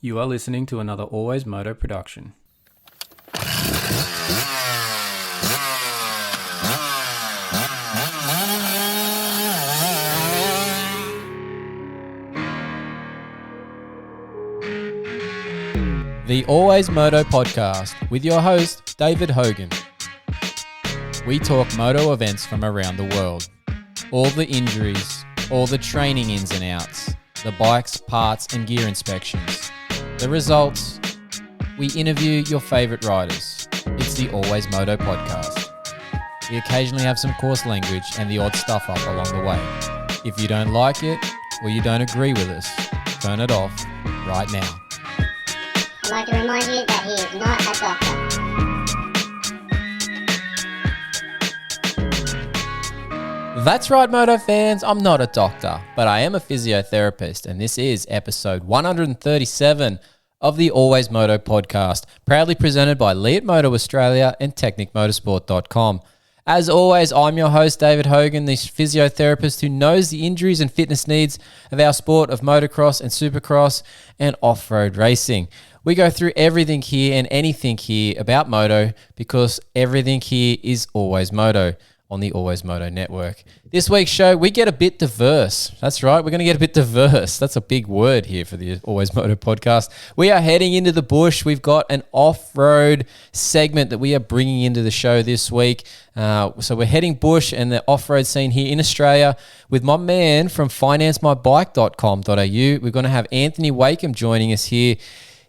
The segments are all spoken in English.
You are listening to another AlwaysMoto production. The AlwaysMoto Podcast with your host, David Hogan. We talk moto events from around the world. All the injuries, all the training ins and outs, the bikes, parts and gear inspections. The results, we interview your favourite riders. It's the AlwaysMoto Podcast. We occasionally have some coarse language and the odd stuff up along the way. If you don't like it or you don't agree with us, turn it off right now. I'd like to remind you that he is not a doctor. That's right, moto fans, I'm not a doctor, but I am a physiotherapist, and this is episode 137 of the AlwaysMoto Podcast, proudly presented by Moto Australia and TechnicMotorsport.com. As always, I'm your host, David Hogan, the physiotherapist who knows the injuries and fitness needs of our sport of motocross and supercross and off-road racing. We go through everything here and anything here about moto because everything here is Always Moto on the AlwaysMoto network. This week's show, we get a bit diverse. That's right, we're going to get a bit diverse. That's a big word here for the AlwaysMoto Podcast. We are heading into the bush. We've got an off-road segment that we are bringing into the show this week. So we're heading bush and the off-road scene here in Australia with my man from financemybike.com.au. We're going to have Anthony Wakeham joining us here.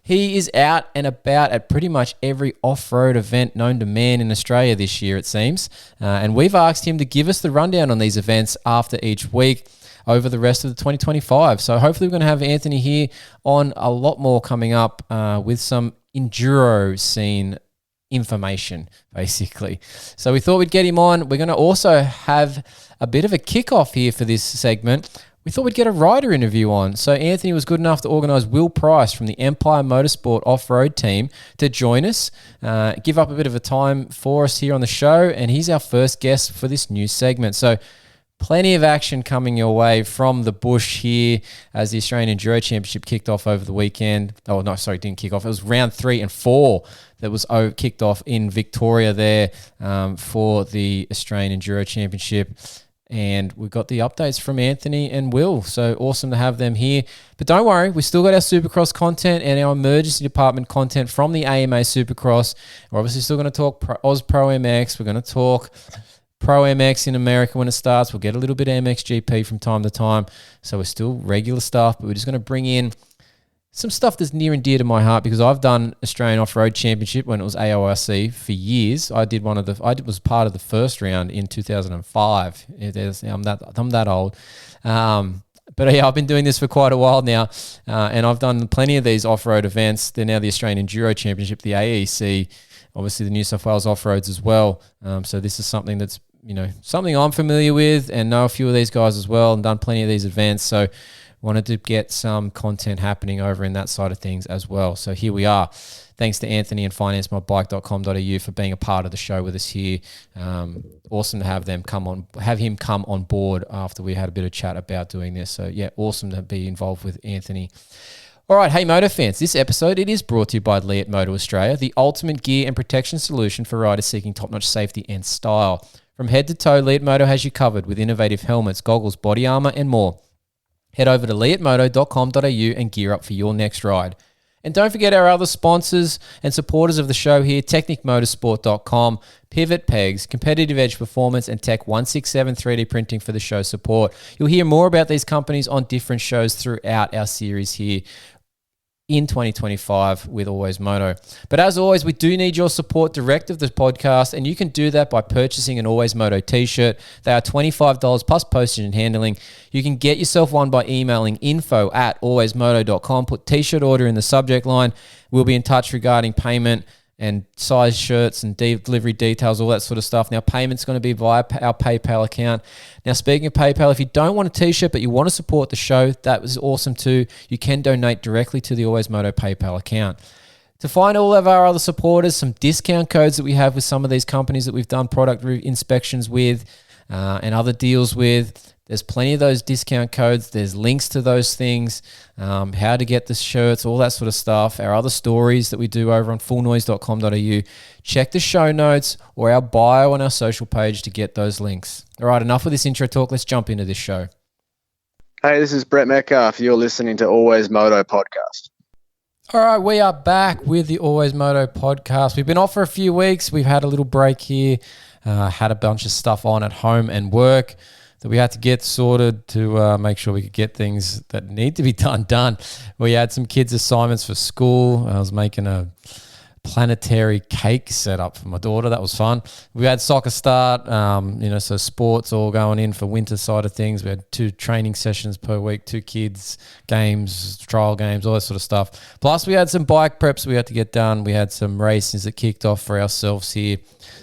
He is out and about at pretty much every off-road event known to man in Australia this year, it seems. And we've asked him to give us the rundown on these events after each week over the rest of the 2025. So hopefully we're going to have Anthony here on a lot more coming up with some Enduro scene information, basically. So we thought we'd get him on. We're going to also have a bit of a kickoff here for this segment. We thought we'd get a rider interview on. So Anthony was good enough to organise Will Price from the Empire Motorsport off-road team to join us, give up a bit of a time for us here on the show, and he's our first guest for this new segment. So plenty of action coming your way from the bush here as the Australian Enduro Championship kicked off over the weekend. Oh, no, sorry, it didn't kick off. It was round 3 and 4 that was kicked off in Victoria there for the Australian Enduro Championship. And we've got the updates from Anthony and Will. So awesome to have them here. But don't worry, we've still got our Supercross content and our emergency department content from the AMA Supercross. We're obviously still going to talk ProMX. We're going to talk ProMX in America when it starts. We'll get a little bit of MXGP from time to time. So we're still regular stuff, but we're just going to bring in some stuff that's near and dear to my heart because I've done Australian Off-Road Championship when it was AORC for years. I was part of the first round in 2005. I'm that old. But yeah, I've been doing this for quite a while now, and I've done plenty of these off-road events. They're now the Australian Enduro Championship, the AEC, obviously the New South Wales Off-Roads as well. So this is something that's, something I'm familiar with and know a few of these guys as well and done plenty of these events. So wanted to get some content happening over in that side of things as well. So here we are. Thanks to Anthony and financemybike.com.au for being a part of the show with us here. Awesome to have him come on board after we had a bit of chat about doing this. So yeah, awesome to be involved with Anthony. All right, hey moto fans, this episode it is brought to you by Moto Australia, the ultimate gear and protection solution for riders seeking top-notch safety and style. From head to toe, Moto has you covered with innovative helmets, goggles, body armor, and more. Head over to leatmoto.com.au and gear up for your next ride. And don't forget our other sponsors and supporters of the show here, TechnicMotorsport.com, Pivot Pegs, Competitive Edge Performance, and Tech 167 3D Printing for the show support. You'll hear more about these companies on different shows throughout our series here in 2025 with AlwaysMoto. But as always, we do need your support direct of the podcast, and you can do that by purchasing an AlwaysMoto t-shirt. They are $25 plus postage and handling. You can get yourself one by emailing info@alwaysmoto.com. Put t-shirt order in the subject line. We'll be in touch regarding payment and size shirts and delivery details, all that sort of stuff. Now, payment's going to be via our PayPal account. Now, speaking of PayPal, if you don't want a t-shirt but you want to support the show, that was awesome too. You can donate directly to the AlwaysMoto PayPal account. To find all of our other supporters, some discount codes that we have with some of these companies that we've done product inspections with and other deals with, There's plenty of those discount codes. There's links to those things, how to get the shirts, all that sort of stuff. Our other stories that we do over on fullnoise.com.au. Check the show notes or our bio on our social page to get those links. All right, enough of this intro talk. Let's jump into this show. Hey, this is Brett Metcalf. You're listening to AlwaysMoto Podcast. All right, we are back with the AlwaysMoto Podcast. We've been off for a few weeks. We've had a little break here. Had a bunch of stuff on at home and work that we had to get sorted to make sure we could get things that need to be done. We had some kids' assignments for school. I was making a planetary cake setup for my daughter. That was fun. We had soccer start, so sports all going in for winter side of things. We had 2 training sessions per week, 2 kids, games, trial games, all that sort of stuff. Plus we had some bike preps we had to get done. We had some races that kicked off for ourselves here.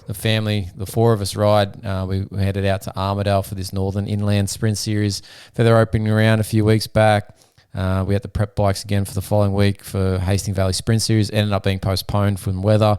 The family, the 4 of us ride. We headed out to Armidale for this Northern Inland Sprint Series for their opening round a few weeks back. We had to prep bikes again for the following week for Hastings Valley Sprint Series. Ended up being postponed from weather.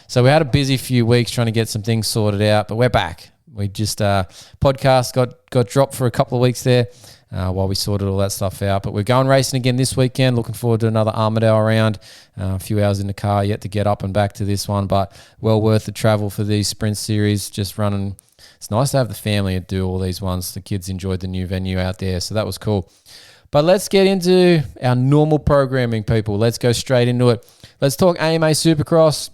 So we had a busy few weeks trying to get some things sorted out, but we're back. We just, podcast got dropped for a couple of weeks there while we sorted all that stuff out. But we're going racing again this weekend. Looking forward to another Armidale round. A few hours in the car yet to get up and back to this one, but well worth the travel for these Sprint Series. Just running. It's nice to have the family to do all these ones. The kids enjoyed the new venue out there, so that was cool. But let's get into our normal programming, people. Let's go straight into it. Let's talk AMA Supercross.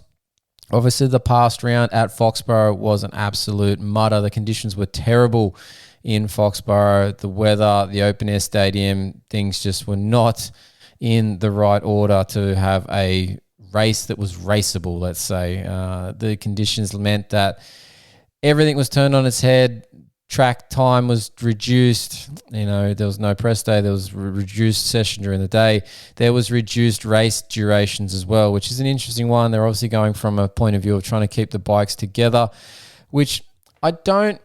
Obviously, the past round at Foxborough was an absolute mutter. The conditions were terrible in Foxborough. The weather, the open-air stadium, things just were not in the right order to have a race that was raceable, let's say. The conditions meant that everything was turned on its head. Track time was reduced. There was no press day. There was reduced session during the day. There was reduced race durations as well, which is an interesting one. They're obviously going from a point of view of trying to keep the bikes together, which I don't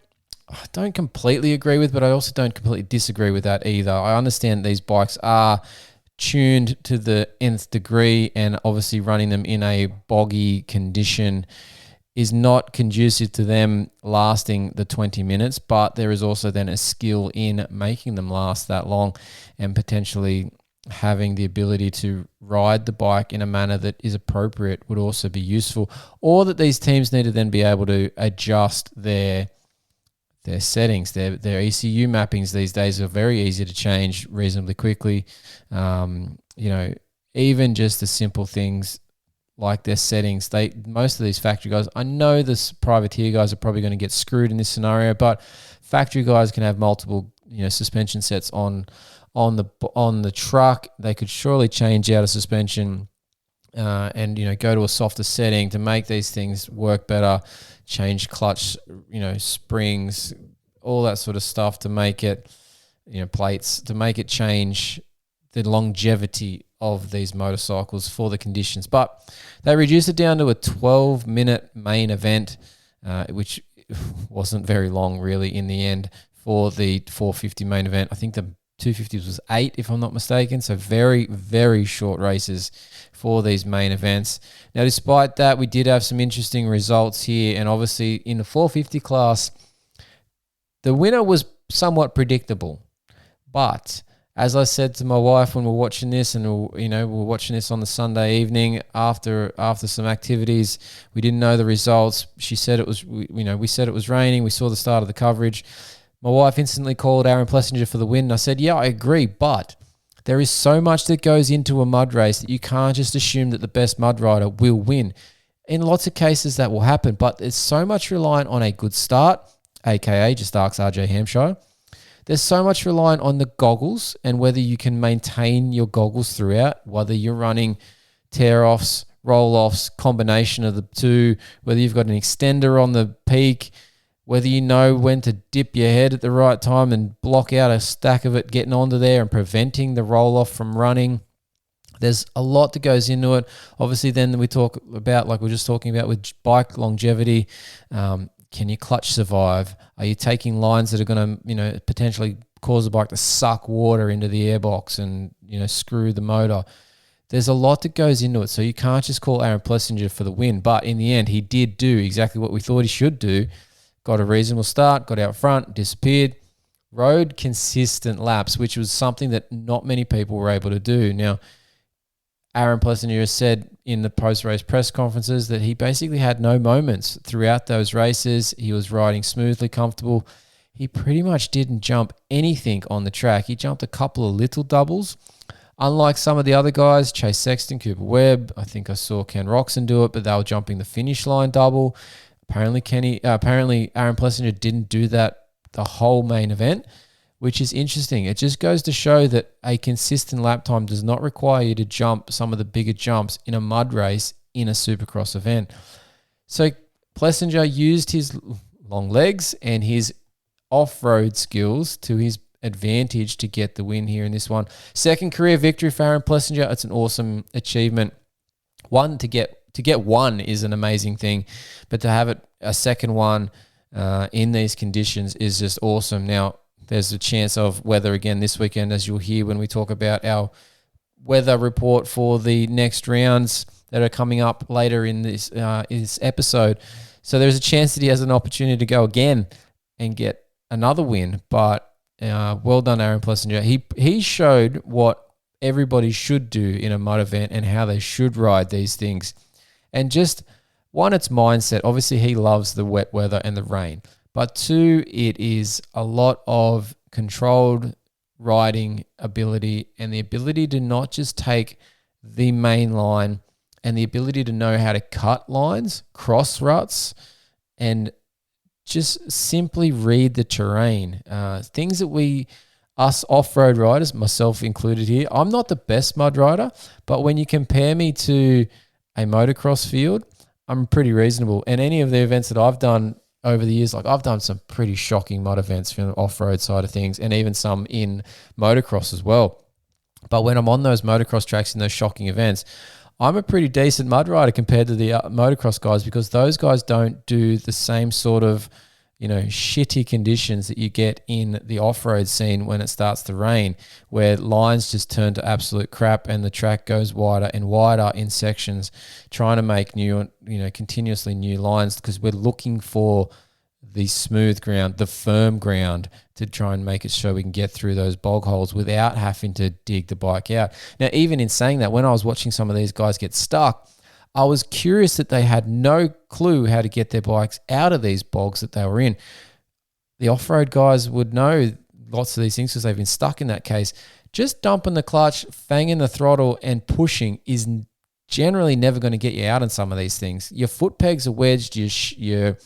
completely agree with, but I also don't completely disagree with that either. I understand these bikes are tuned to the nth degree, and obviously running them in a boggy condition is not conducive to them lasting the 20 minutes, but there is also then a skill in making them last that long and potentially having the ability to ride the bike in a manner that is appropriate would also be useful, or that these teams need to then be able to adjust their settings. Their ECU mappings these days are very easy to change reasonably quickly. Even just the simple things like their settings. Most of these factory guys, I know this privateer guys are probably going to get screwed in this scenario, but factory guys can have multiple, suspension sets on the truck. They could surely change out a suspension and go to a softer setting to make these things work better, change clutch, springs, all that sort of stuff to make it, plates, to make it change the longevity of these motorcycles for the conditions. But they reduced it down to a 12-minute main event, which wasn't very long really in the end for the 450 main event. I think the 250s was 8, if I'm not mistaken. So very, very short races for these main events. Now, despite that, we did have some interesting results here. And obviously in the 450 class, the winner was somewhat predictable. But as I said to my wife when we're watching this, and we're watching this on the Sunday evening after some activities, we didn't know the results. She said it was, we said it was raining. We saw the start of the coverage. My wife instantly called Aaron Plessinger for the win. And I said, yeah, I agree, but there is so much that goes into a mud race that you can't just assume that the best mud rider will win. In lots of cases that will happen, but there's so much reliant on a good start, aka just ask RJ Hampshire. There's so much reliant on the goggles and whether you can maintain your goggles throughout, whether you're running tear-offs, roll-offs, combination of the two, whether you've got an extender on the peak, whether you know when to dip your head at the right time and block out a stack of it getting onto there and preventing the roll-off from running. There's a lot that goes into it. Obviously, then we talk about, like we we're just talking about with bike longevity, can your clutch survive? Are you taking lines that are going to, potentially cause the bike to suck water into the airbox and, screw the motor? There's a lot that goes into it. So you can't just call Aaron Plessinger for the win. But in the end, he did do exactly what we thought he should do. Got a reasonable start, got out front, disappeared, rode consistent laps, which was something that not many people were able to do. Now, Aaron Plessinger said in the post-race press conferences that he basically had no moments throughout those races. He was riding smoothly, comfortable. He pretty much didn't jump anything on the track. He jumped a couple of little doubles. Unlike some of the other guys, Chase Sexton, Cooper Webb, I think I saw Ken Roxon do it, but they were jumping the finish line double. Apparently Aaron Plessinger didn't do that the whole main event, which is interesting. It just goes to show that a consistent lap time does not require you to jump some of the bigger jumps in a mud race in a Supercross event. So Plessinger used his long legs and his off-road skills to his advantage to get the win here in this one. Second career victory for Aaron Plessinger. It's an awesome achievement. One, to get one is an amazing thing, but to have it a second one in these conditions is just awesome. Now, there's a chance of weather again this weekend, as you'll hear when we talk about our weather report for the next rounds that are coming up later in this episode. So there's a chance that he has an opportunity to go again and get another win. But well done, Aaron Plessinger. He showed what everybody should do in a mud event and how they should ride these things. And just, one, it's mindset. Obviously, he loves the wet weather and the rain. But two, it is a lot of controlled riding ability and the ability to not just take the main line and the ability to know how to cut lines, cross ruts, and just simply read the terrain. Things that us off-road riders, myself included here, I'm not the best mud rider, but when you compare me to a motocross field, I'm pretty reasonable. And any of the events that I've done over the years, like I've done some pretty shocking mud events from the off-road side of things, and even some in motocross as well. But when I'm on those motocross tracks in those shocking events, I'm a pretty decent mud rider compared to the motocross guys, because those guys don't do the same sort of, shitty conditions that you get in the off-road scene when it starts to rain, where lines just turn to absolute crap and the track goes wider and wider in sections, trying to make new, continuously new lines, because we're looking for the smooth ground, the firm ground, to try and make it so we can get through those bog holes without having to dig the bike out. Now, even in saying that, when I was watching some of these guys get stuck, I was curious that they had no clue how to get their bikes out of these bogs that they were in. The off-road guys would know lots of these things because they've been stuck in that case. Just dumping the clutch, fanging the throttle, and pushing is generally never going to get you out on some of these things. Your foot pegs are wedged, your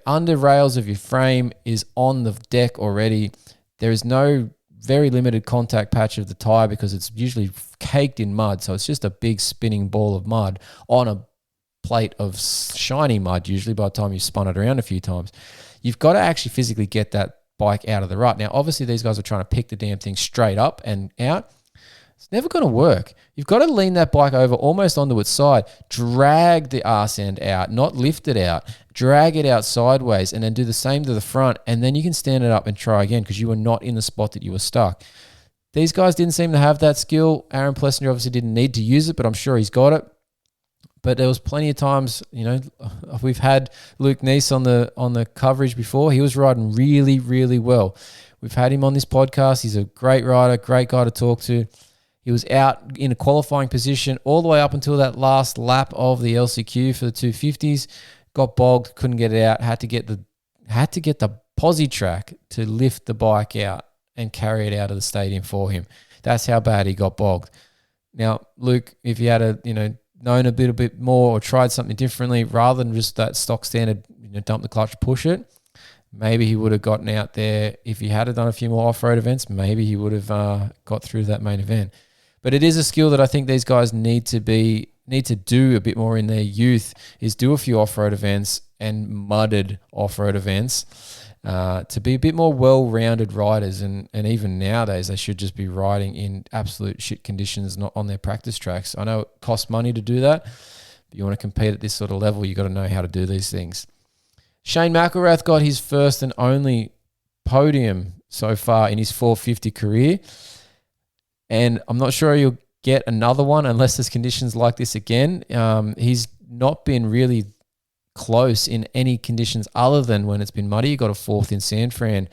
under rails of your frame is on the deck already. There is no very limited contact patch of the tire because it's usually caked in mud. So it's just a big spinning ball of mud on a plate of shiny mud, usually by the time you've spun it around a few times. You've got to actually physically get that bike out of the rut. Now, obviously, these guys are trying to pick the damn thing straight up and out. It's never going to work. You've got to lean that bike over almost onto its side, drag the arse end out, not lift it out, drag it out sideways, and then do the same to the front, and then you can stand it up and try again because you were not in the spot that you were stuck. These guys didn't seem to have that skill. Aaron Plessinger obviously didn't need to use it, but I'm sure he's got it. But there was plenty of times, we've had Luke Neese on the coverage before. He was riding really, really well. We've had him on this podcast. He's a great rider, great guy to talk to. He was out in a qualifying position all the way up until that last lap of the LCQ for the 250s. Got bogged, couldn't get it out. Had to get the posi track to lift the bike out and carry it out of the stadium for him. That's how bad he got bogged. Now, Luke, if you had known a bit more or tried something differently rather than just that stock standard, dump the clutch, push it, maybe he would have gotten out there. If he had done a few more off-road events, maybe he would have got through that main event. But it is a skill that I think these guys need to do a bit more in their youth, is do a few off-road events and mudded off-road events to be a bit more well-rounded riders. And even nowadays, they should just be riding in absolute shit conditions, not on their practice tracks. I know it costs money to do that, but you want to compete at this sort of level, you got to know how to do these things. Shane McElrath got his first and only podium so far in his 450 career. And I'm not sure he'll get another one unless there's conditions like this again. He's not been really close in any conditions other than when it's been muddy. He got a fourth in San Fran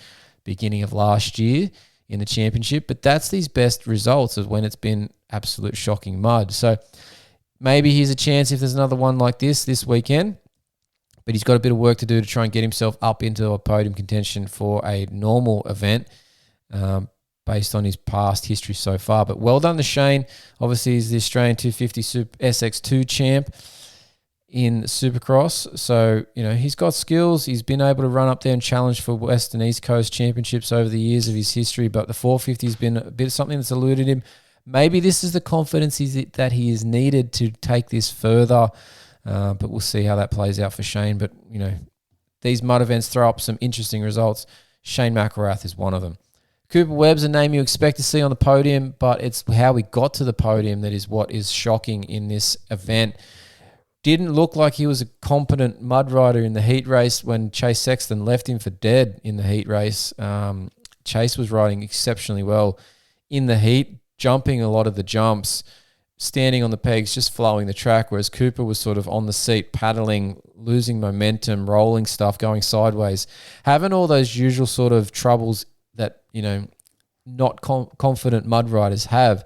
beginning of last year in the championship. But that's his best results, is when it's been absolute shocking mud. So maybe here's a chance if there's another one like this weekend. But he's got a bit of work to do to try and get himself up into a podium contention for a normal event, based on his past history so far. But well done to Shane. Obviously, he's the Australian 250 SX2 champ in Supercross. So, he's got skills. He's been able to run up there and challenge for West and East Coast championships over the years of his history. But the 450 has been a bit of something that's eluded him. Maybe this is the confidence that he is needed to take this further. But we'll see how that plays out for Shane. But, these mud events throw up some interesting results. Shane McElrath is one of them. Cooper Webb's a name you expect to see on the podium, but it's how we got to the podium that is what is shocking in this event. Didn't look like he was a competent mud rider in the heat race when Chase Sexton left him for dead in the heat race. Chase was riding exceptionally well in the heat, jumping a lot of the jumps, standing on the pegs, just flowing the track, whereas Cooper was sort of on the seat, paddling, losing momentum, rolling stuff, going sideways, having all those usual sort of troubles that, not confident mud riders have.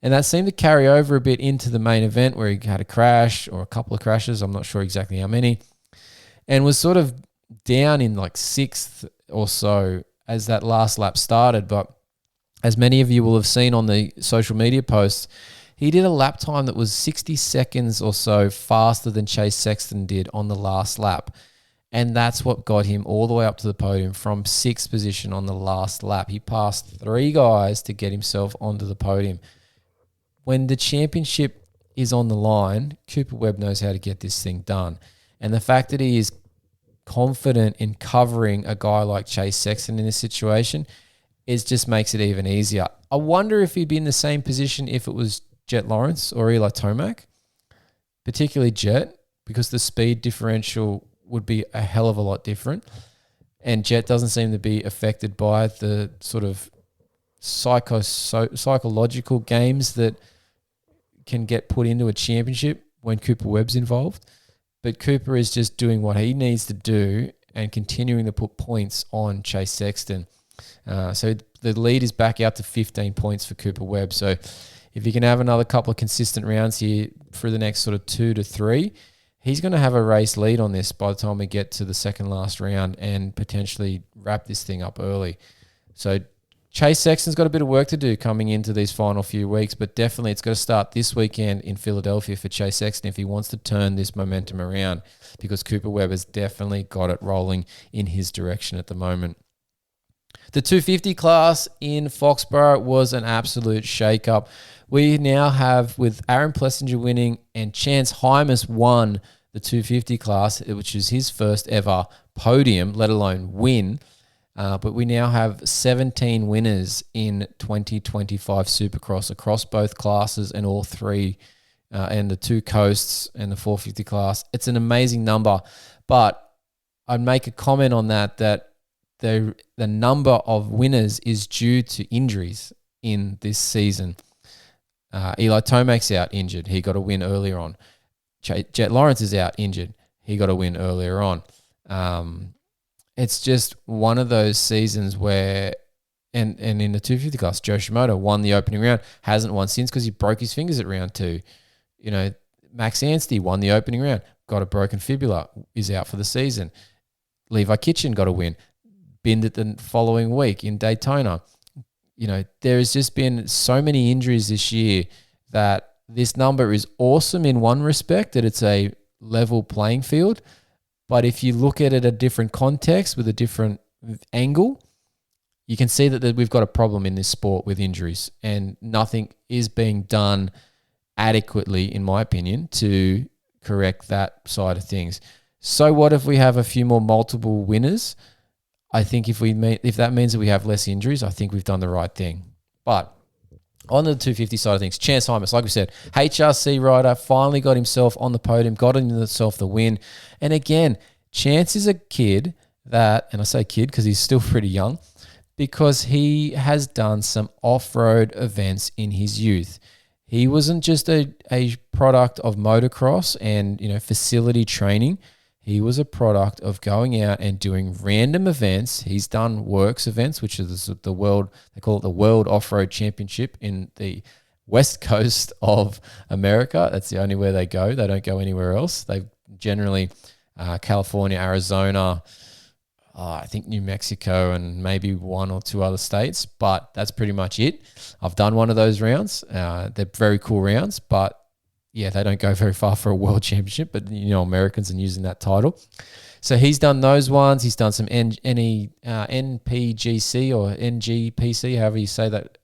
And that seemed to carry over a bit into the main event, where he had a crash or a couple of crashes, I'm not sure exactly how many, and was sort of down in like 6th or so as that last lap started. But as many of you will have seen on the social media posts, he did a lap time that was 60 seconds or so faster than Chase Sexton did on the last lap. And that's what got him all the way up to the podium from 6th position on the last lap. He passed 3 guys to get himself onto the podium. When the championship is on the line, Cooper Webb knows how to get this thing done. And the fact that he is confident in covering a guy like Chase Sexton in this situation just makes it even easier. I wonder if he'd be in the same position if it was Jet Lawrence or Eli Tomac, particularly Jet, because the speed differential would be a hell of a lot different. And Jet doesn't seem to be affected by the sort of psychological games that can get put into a championship when Cooper Webb's involved. But Cooper is just doing what he needs to do and continuing to put points on Chase Sexton. So the lead is back out to 15 points for Cooper Webb. So if he can have another couple of consistent rounds here for the next sort of 2 to 3, he's going to have a race lead on this by the time we get to the second last round and potentially wrap this thing up early. So Chase Sexton's got a bit of work to do coming into these final few weeks, but definitely it's got to start this weekend in Philadelphia for Chase Sexton if he wants to turn this momentum around, because Cooper Webb has definitely got it rolling in his direction at the moment. The 250 class in Foxborough was an absolute shake-up. We now have, with Aaron Plessinger winning and Chance Hymas won the 250 class, which is his first ever podium, let alone win. But we now have 17 winners in 2025 Supercross across both classes and all 3, and the 2 coasts and the 450 class. It's an amazing number, but I'd make a comment on that the number of winners is due to injuries in this season. Eli Tomac's out injured. He got a win earlier on. Jet Lawrence is out injured. He got a win earlier on. It's just one of those seasons where, and in the 250 class, Joe Shimoda won the opening round, hasn't won since because he broke his fingers at round 2. Max Anstey won the opening round, got a broken fibula, is out for the season. Levi Kitchen got a win, binned it the following week in Daytona. There has just been so many injuries this year that this number is awesome in one respect, that it's a level playing field. But if you look at it a different context with a different angle, you can see that we've got a problem in this sport with injuries, and nothing is being done adequately, in my opinion, to correct that side of things. So what if we have a few more multiple winners? I think if that means that we have less injuries, I think we've done the right thing. But on the 250 side of things, Chance Hymas, like we said, HRC rider, finally got himself on the podium, got himself the win. And again, Chance is a kid that, and I say kid because he's still pretty young, because he has done some off-road events in his youth. He wasn't just a product of motocross and facility training. He was a product of going out and doing random events. He's done works events, which is the world, they call it the World Off-Road Championship in the west coast of America. That's the only way they go. They don't go anywhere else. They generally California, Arizona, I think New Mexico, and maybe one or two other states, but that's pretty much it. I've done one of those rounds. They're very cool rounds, but yeah, they don't go very far for a world championship, but Americans are using that title. So he's done those ones. He's done some NPGC or NGPC, however you say that,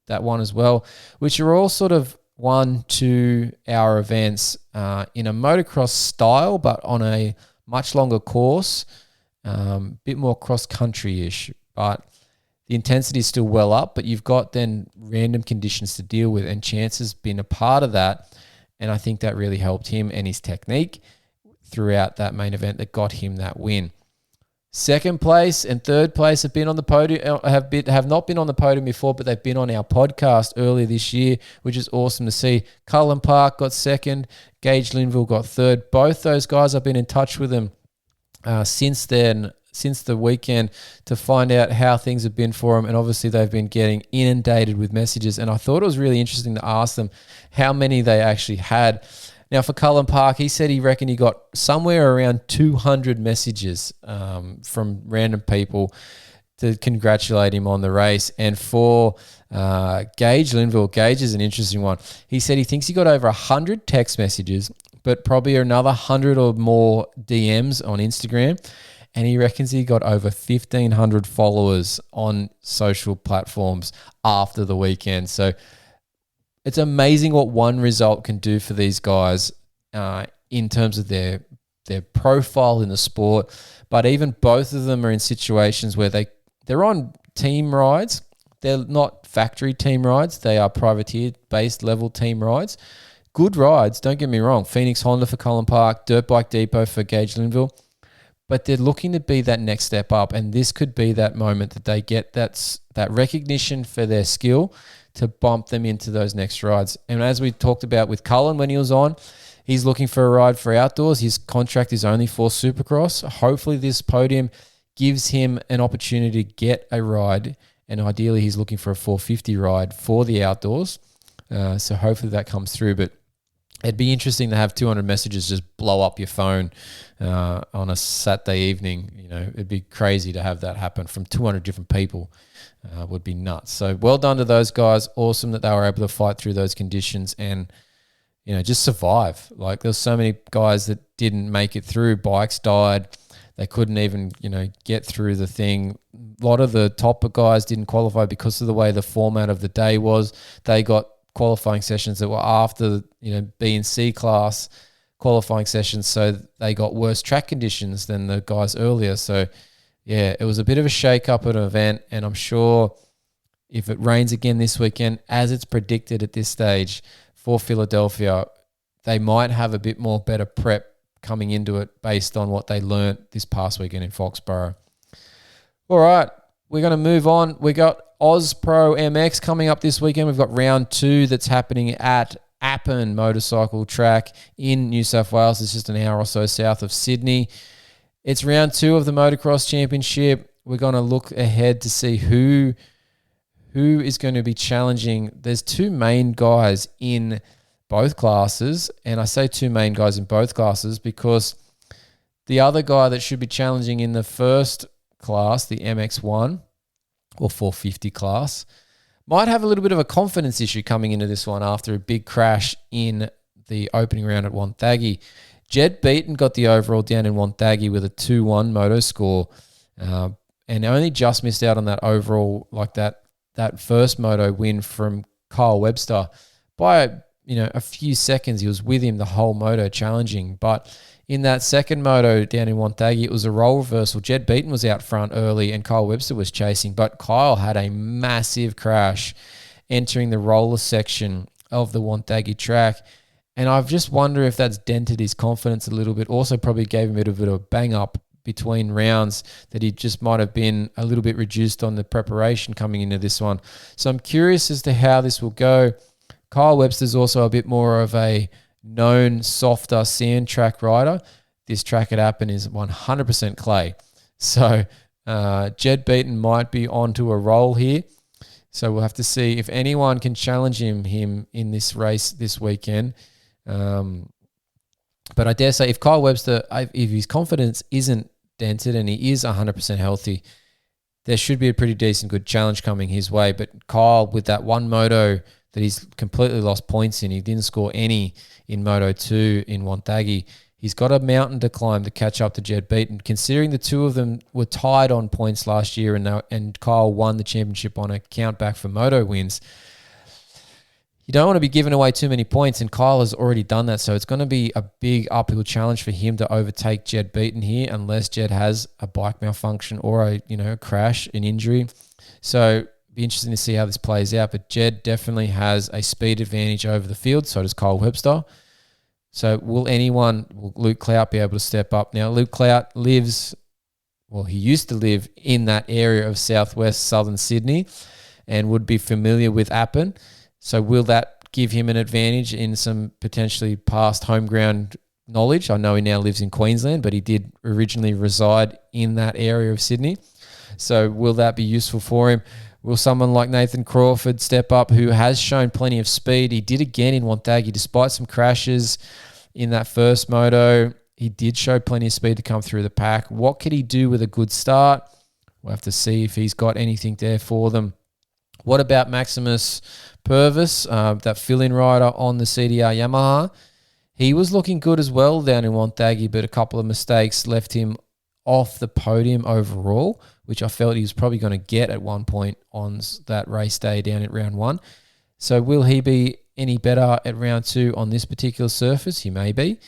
that one as well, which are all sort of 1-2 hour events in a motocross style, but on a much longer course, bit more cross-country-ish, but the intensity is still well up, but you've got then random conditions to deal with, and Chance has been a part of that, and I think that really helped him and his technique throughout that main event that got him that win. Second place and third place have been on the podium, have not been on the podium before, but they've been on our podcast earlier this year, which is awesome to see. Cullen Park got second, Gage Linville got third. Both those guys, I've been in touch with them since the weekend to find out how things have been for them, and obviously they've been getting inundated with messages, and I thought it was really interesting to ask them how many they actually had. Now, for Cullen Park, he said he reckoned he got somewhere around 200 messages from random people to congratulate him on the race. And for Gage Linville, Gage is an interesting one. He said he thinks he got over 100 text messages, but probably another 100 or more DMs on Instagram. And he reckons he got over 1,500 followers on social platforms after the weekend. So it's amazing what one result can do for these guys in terms of their profile in the sport. But even both of them are in situations where they're on team rides. They're not factory team rides. They are privateer-based level team rides. Good rides, don't get me wrong. Phoenix Honda for Cullen Park, Dirt Bike Depot for Gage Linville. But they're looking to be that next step up, and this could be that moment that they get that recognition for their skill to bump them into those next rides. And as we talked about with Cullen when he was on, he's looking for a ride for outdoors. His contract is only for Supercross. Hopefully this podium gives him an opportunity to get a ride, and ideally he's looking for a 450 ride for the outdoors. So hopefully that comes through, but it'd be interesting to have 200 messages just blow up your phone on a Saturday evening. It'd be crazy to have that happen from 200 different people. Would be nuts. So well done to those guys. Awesome that they were able to fight through those conditions and, just survive. Like there's so many guys that didn't make it through. Bikes died. They couldn't even, get through the thing. A lot of the top guys didn't qualify because of the way the format of the day was. They got qualifying sessions that were after, B and C class qualifying sessions, so they got worse track conditions than the guys earlier. So, yeah, it was a bit of a shake-up at an event, and I'm sure if it rains again this weekend, as it's predicted at this stage for Philadelphia, they might have a bit more better prep coming into it based on what they learnt this past weekend in Foxborough. All right, we're going to move on. We got Oz Pro MX coming up this weekend. We've got round 2 that's happening at Appin Motorcycle Track in New South Wales. It's just an hour or so south of Sydney. It's round 2 of the Motocross Championship. We're going to look ahead to see who is going to be challenging. There's 2 main guys in both classes, and I say 2 main guys in both classes because the other guy that should be challenging in the first class, the MX1 or 450 class, might have a little bit of a confidence issue coming into this one after a big crash in the opening round at Wonthaggi. Jed Beaton got the overall down in Wonthaggi with a 2-1 moto score, and only just missed out on that overall, like that first moto win from Kyle Webster by a few seconds. He was with him the whole moto challenging, but in that second moto down in Wonthaggi, it was a role reversal. Jed Beaton was out front early and Kyle Webster was chasing, but Kyle had a massive crash entering the roller section of the Wonthaggi track. And I just wonder if that's dented his confidence a little bit. Also probably gave him a bit of a bang up between rounds that he just might have been a little bit reduced on the preparation coming into this one. So I'm curious as to how this will go. Kyle Webster's also a bit more of a known, softer sand track rider. this track at Appen is 100% clay. So Jed Beaton might be onto a roll here. So we'll have to see if anyone can challenge him in this race this weekend. But I dare say if Kyle Webster, if his confidence isn't dented and he is 100% healthy, there should be a pretty decent good challenge coming his way. But Kyle, with that one moto that he's completely lost points in, he didn't score any in Moto 2 in Wonthaggi. He's got a mountain to climb to catch up to Jed Beaton. Considering the two of them were tied on points last year and Kyle won the championship on a count back for moto wins, you don't want to be giving away too many points, and Kyle has already done that. So it's going to be a big uphill challenge for him to overtake Jed Beaton here, unless Jed has a bike malfunction or a crash, an injury. So be interesting to see how this plays out. But Jed definitely has a speed advantage over the field. So does Kyle Webster. So will Luke Clout be able to step up? Now, Luke Clout he used to live in that area of southwest southern Sydney and would be familiar with Appen. So will that give him an advantage in some potentially past home ground knowledge? I know he now lives in Queensland, but he did originally reside in that area of Sydney. So will that be useful for him? Will someone like Nathan Crawford step up, who has shown plenty of speed? He did again in Wonthaggi, despite some crashes in that first moto. He did show plenty of speed to come through the pack. What could he do with a good start? We'll have to see if he's got anything there for them. What about Maximus Purvis, that fill-in rider on the CDR Yamaha? He was looking good as well down in Wonthaggi, but a couple of mistakes left him off the podium overall, which I felt he was probably going to get at one point on that race day down at round 1. So will he be any better at round 2 on this particular surface? He may be.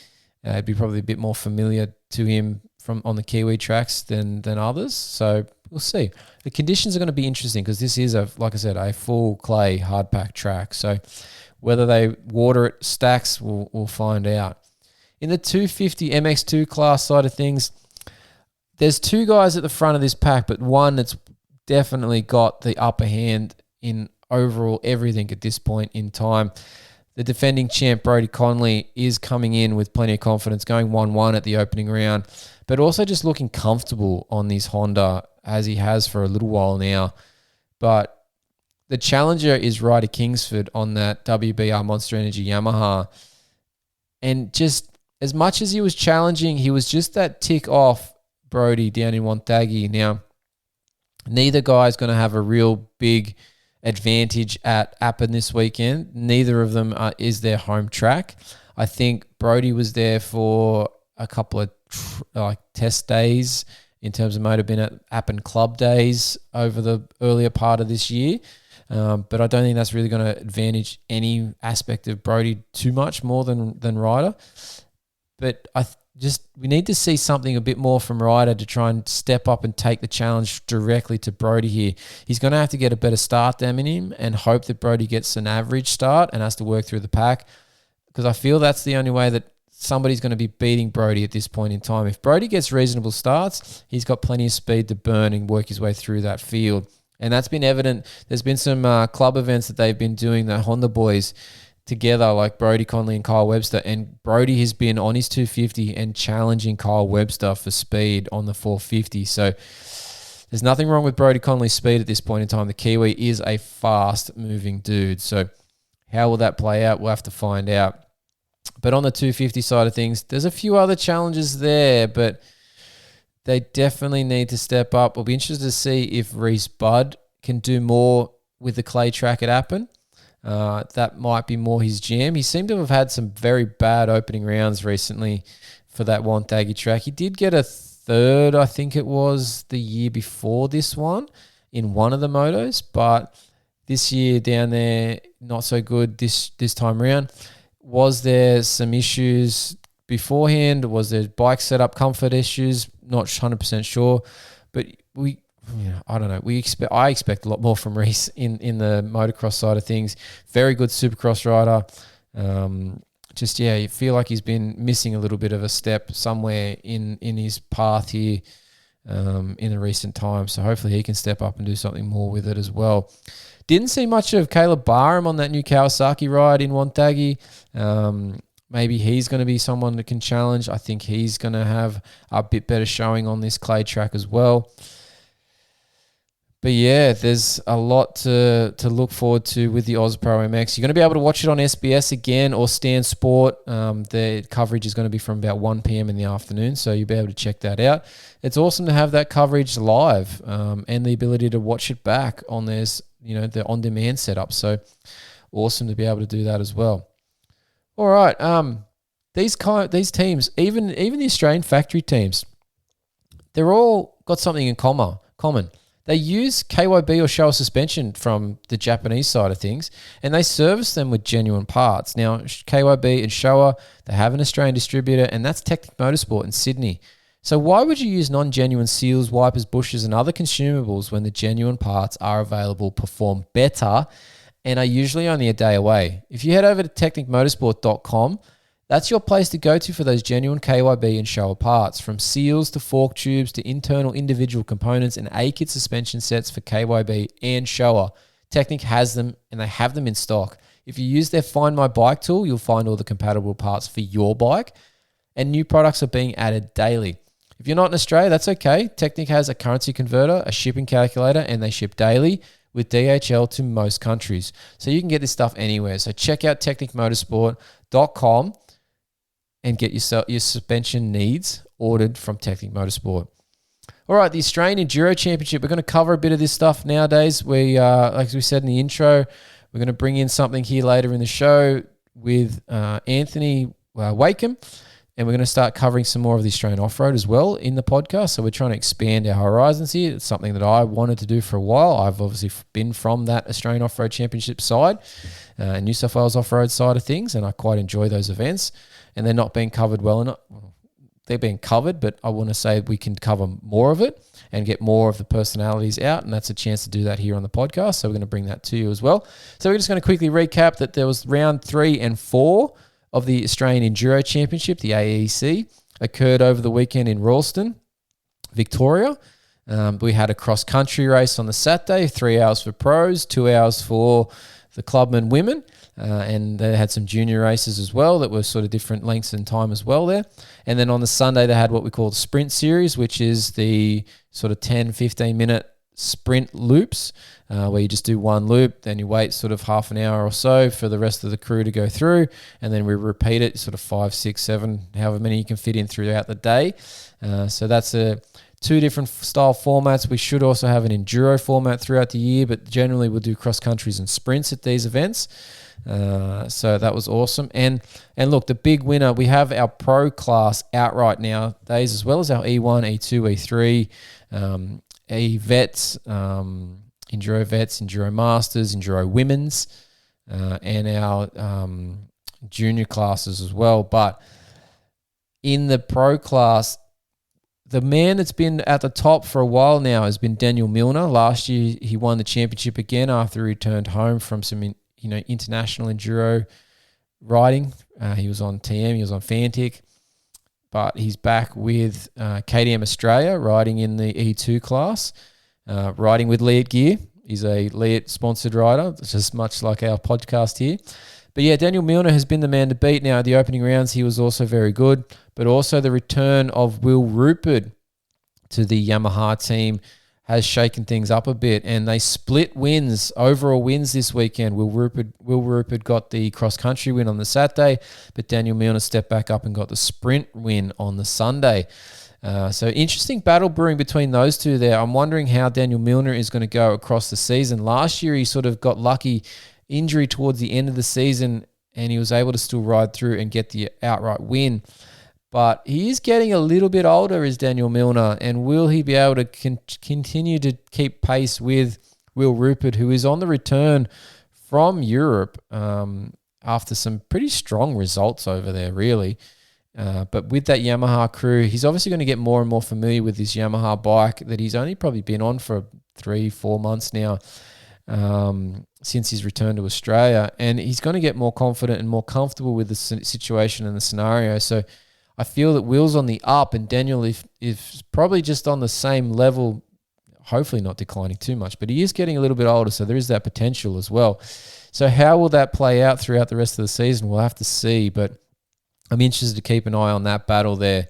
It'd be probably a bit more familiar to him from on the Kiwi tracks than others. So we'll see. The conditions are going to be interesting because this is, like I said, a full clay hard pack track. So whether they water it stacks, we'll find out. In the 250 MX2 class side of things, there's two guys at the front of this pack, but one that's definitely got the upper hand in overall everything at this point in time. The defending champ, Brodie Conley, is coming in with plenty of confidence, going 1-1 at the opening round, but also just looking comfortable on this Honda as he has for a little while now. But the challenger is Ryder Kingsford on that WBR Monster Energy Yamaha. And just as much as he was challenging, he was just that tick off Brodie down in Wonthaggi. Now, neither guy's going to have a real big advantage at Appen this weekend. Neither of them is their home track. I think Brodie was there for a couple of test days in terms of Moto Bin at Appen Club days over the earlier part of this year. But I don't think that's really going to advantage any aspect of Brodie too much more than Ryder. But we need to see something a bit more from Ryder to try and step up and take the challenge directly to Brodie here. He's going to have to get a better start than him and hope that Brodie gets an average start and has to work through the pack, because I feel that's the only way that somebody's going to be beating Brodie at this point in time. If Brodie gets reasonable starts, he's got plenty of speed to burn and work his way through that field. And that's been evident. There's been some club events that they've been doing, the Honda boys, together, like Brodie Conley and Kyle Webster, and Brodie has been on his 250 and challenging Kyle Webster for speed on the 450. So there's nothing wrong with Brodie Conley's speed at this point in time. The Kiwi is a fast-moving dude. So how will that play out? We'll have to find out. But on the 250 side of things, there's a few other challenges there, but they definitely need to step up. We'll be interested to see if Reese Budd can do more with the clay track at Appen. That might be more his jam. He seemed to have had some very bad opening rounds recently for that Wonthaggi track. He did get a third, I think it was the year before this one, in one of the motos, but this year down there, not so good this time around. Was there some issues beforehand? Was there bike setup comfort issues? Not 100% sure, but I don't know. I expect a lot more from Reese in the motocross side of things. Very good Supercross rider. You feel like he's been missing a little bit of a step somewhere in his path here in the recent times. So hopefully he can step up and do something more with it as well. Didn't see much of Caleb Barham on that new Kawasaki ride in Wonthaggi. maybe he's going to be someone that can challenge. I think he's going to have a bit better showing on this clay track as well. But yeah, there's a lot to look forward to with the ProMX. You're going to be able to watch it on SBS again or Stan Sport. The coverage is going to be from about 1 p.m. in the afternoon, so you'll be able to check that out. It's awesome to have that coverage live and the ability to watch it back on the on-demand setup. So awesome to be able to do that as well. All right, these teams, even the Australian factory teams, they're all got something in common. They use KYB or Showa suspension from the Japanese side of things, and they service them with genuine parts. Now, KYB and Showa, they have an Australian distributor, and that's Technic Motorsport in Sydney. So why would you use non-genuine seals, wipers, bushes, and other consumables when the genuine parts are available, perform better, and are usually only a day away? If you head over to technicmotorsport.com, that's your place to go to for those genuine KYB and Showa parts, from seals to fork tubes to internal individual components and A-kit suspension sets for KYB and Showa. Technic has them, and they have them in stock. If you use their Find My Bike tool, you'll find all the compatible parts for your bike, and new products are being added daily. If you're not in Australia, that's okay. Technic has a currency converter, a shipping calculator, and they ship daily with DHL to most countries. So you can get this stuff anywhere. So check out technicmotorsport.com and get your suspension needs ordered from Technic Motorsport. All right, the Australian Enduro Championship. We're going to cover a bit of this stuff nowadays. Like we said in the intro, we're going to bring in something here later in the show with Anthony Wakeham, and we're going to start covering some more of the Australian off-road as well in the podcast. So we're trying to expand our horizons here. It's something that I wanted to do for a while. I've obviously been from that Australian Off-Road Championship side, New South Wales off-road side of things, and I quite enjoy those events. And they're not being covered well enough. They're being covered, but I want to say we can cover more of it and get more of the personalities out, and that's a chance to do that here on the podcast. So we're going to bring that to you as well. So we're just going to quickly recap that there was round 3 and 4 of the Australian Enduro Championship, the AEC, occurred over the weekend in Royalston, Victoria. We had a cross-country race on the Saturday, 3 hours for pros, 2 hours for the clubmen women. And they had some junior races as well that were sort of different lengths in time as well there. And then on the Sunday, they had what we call the sprint series, which is the sort of 10, 15-minute sprint loops where you just do one loop, then you wait sort of half an hour or so for the rest of the crew to go through, and then we repeat it sort of 5, 6, 7, however many you can fit in throughout the day. So that's two different style formats. We should also have an enduro format throughout the year, but generally we'll do cross countries and sprints at these events. So that was awesome. And look, the big winner, we have our pro class out right now, days, as well as our E1, E2, E3, E-Vets, Enduro Vets, Enduro Masters, Enduro Women's, and our junior classes as well. But in the pro class, the man that's been at the top for a while now has been Daniel Milner. Last year, he won the championship again after he returned home from some international enduro riding. He was on TM, he was on Fantic, but he's back with KTM Australia riding in the E2 class, riding with Leat Gear. He's a Leat sponsored rider, just much like our podcast here. But yeah, Daniel Milner has been the man to beat. Now, at the opening rounds, he was also very good, but also the return of Will Rupert to the Yamaha team has shaken things up a bit, and they split wins, overall wins this weekend. Will Rupert got the cross-country win on the Saturday, but Daniel Milner stepped back up and got the sprint win on the Sunday. So interesting battle brewing between those two there. I'm wondering how Daniel Milner is going to go across the season. Last year, he sort of got lucky, injury towards the end of the season, and he was able to still ride through and get the outright win. But he is getting a little bit older, is Daniel Milner, and will he be able to continue to keep pace with Will Rupert, who is on the return from Europe after some pretty strong results over there, really. But with that Yamaha crew, he's obviously going to get more and more familiar with this Yamaha bike that he's only probably been on for 3-4 months now since his return to Australia. And he's going to get more confident and more comfortable with the situation and the scenario. So I feel that Will's on the up, and Daniel is probably just on the same level, hopefully not declining too much, but he is getting a little bit older, so there is that potential as well. So how will that play out throughout the rest of the season? We'll have to see, but I'm interested to keep an eye on that battle there.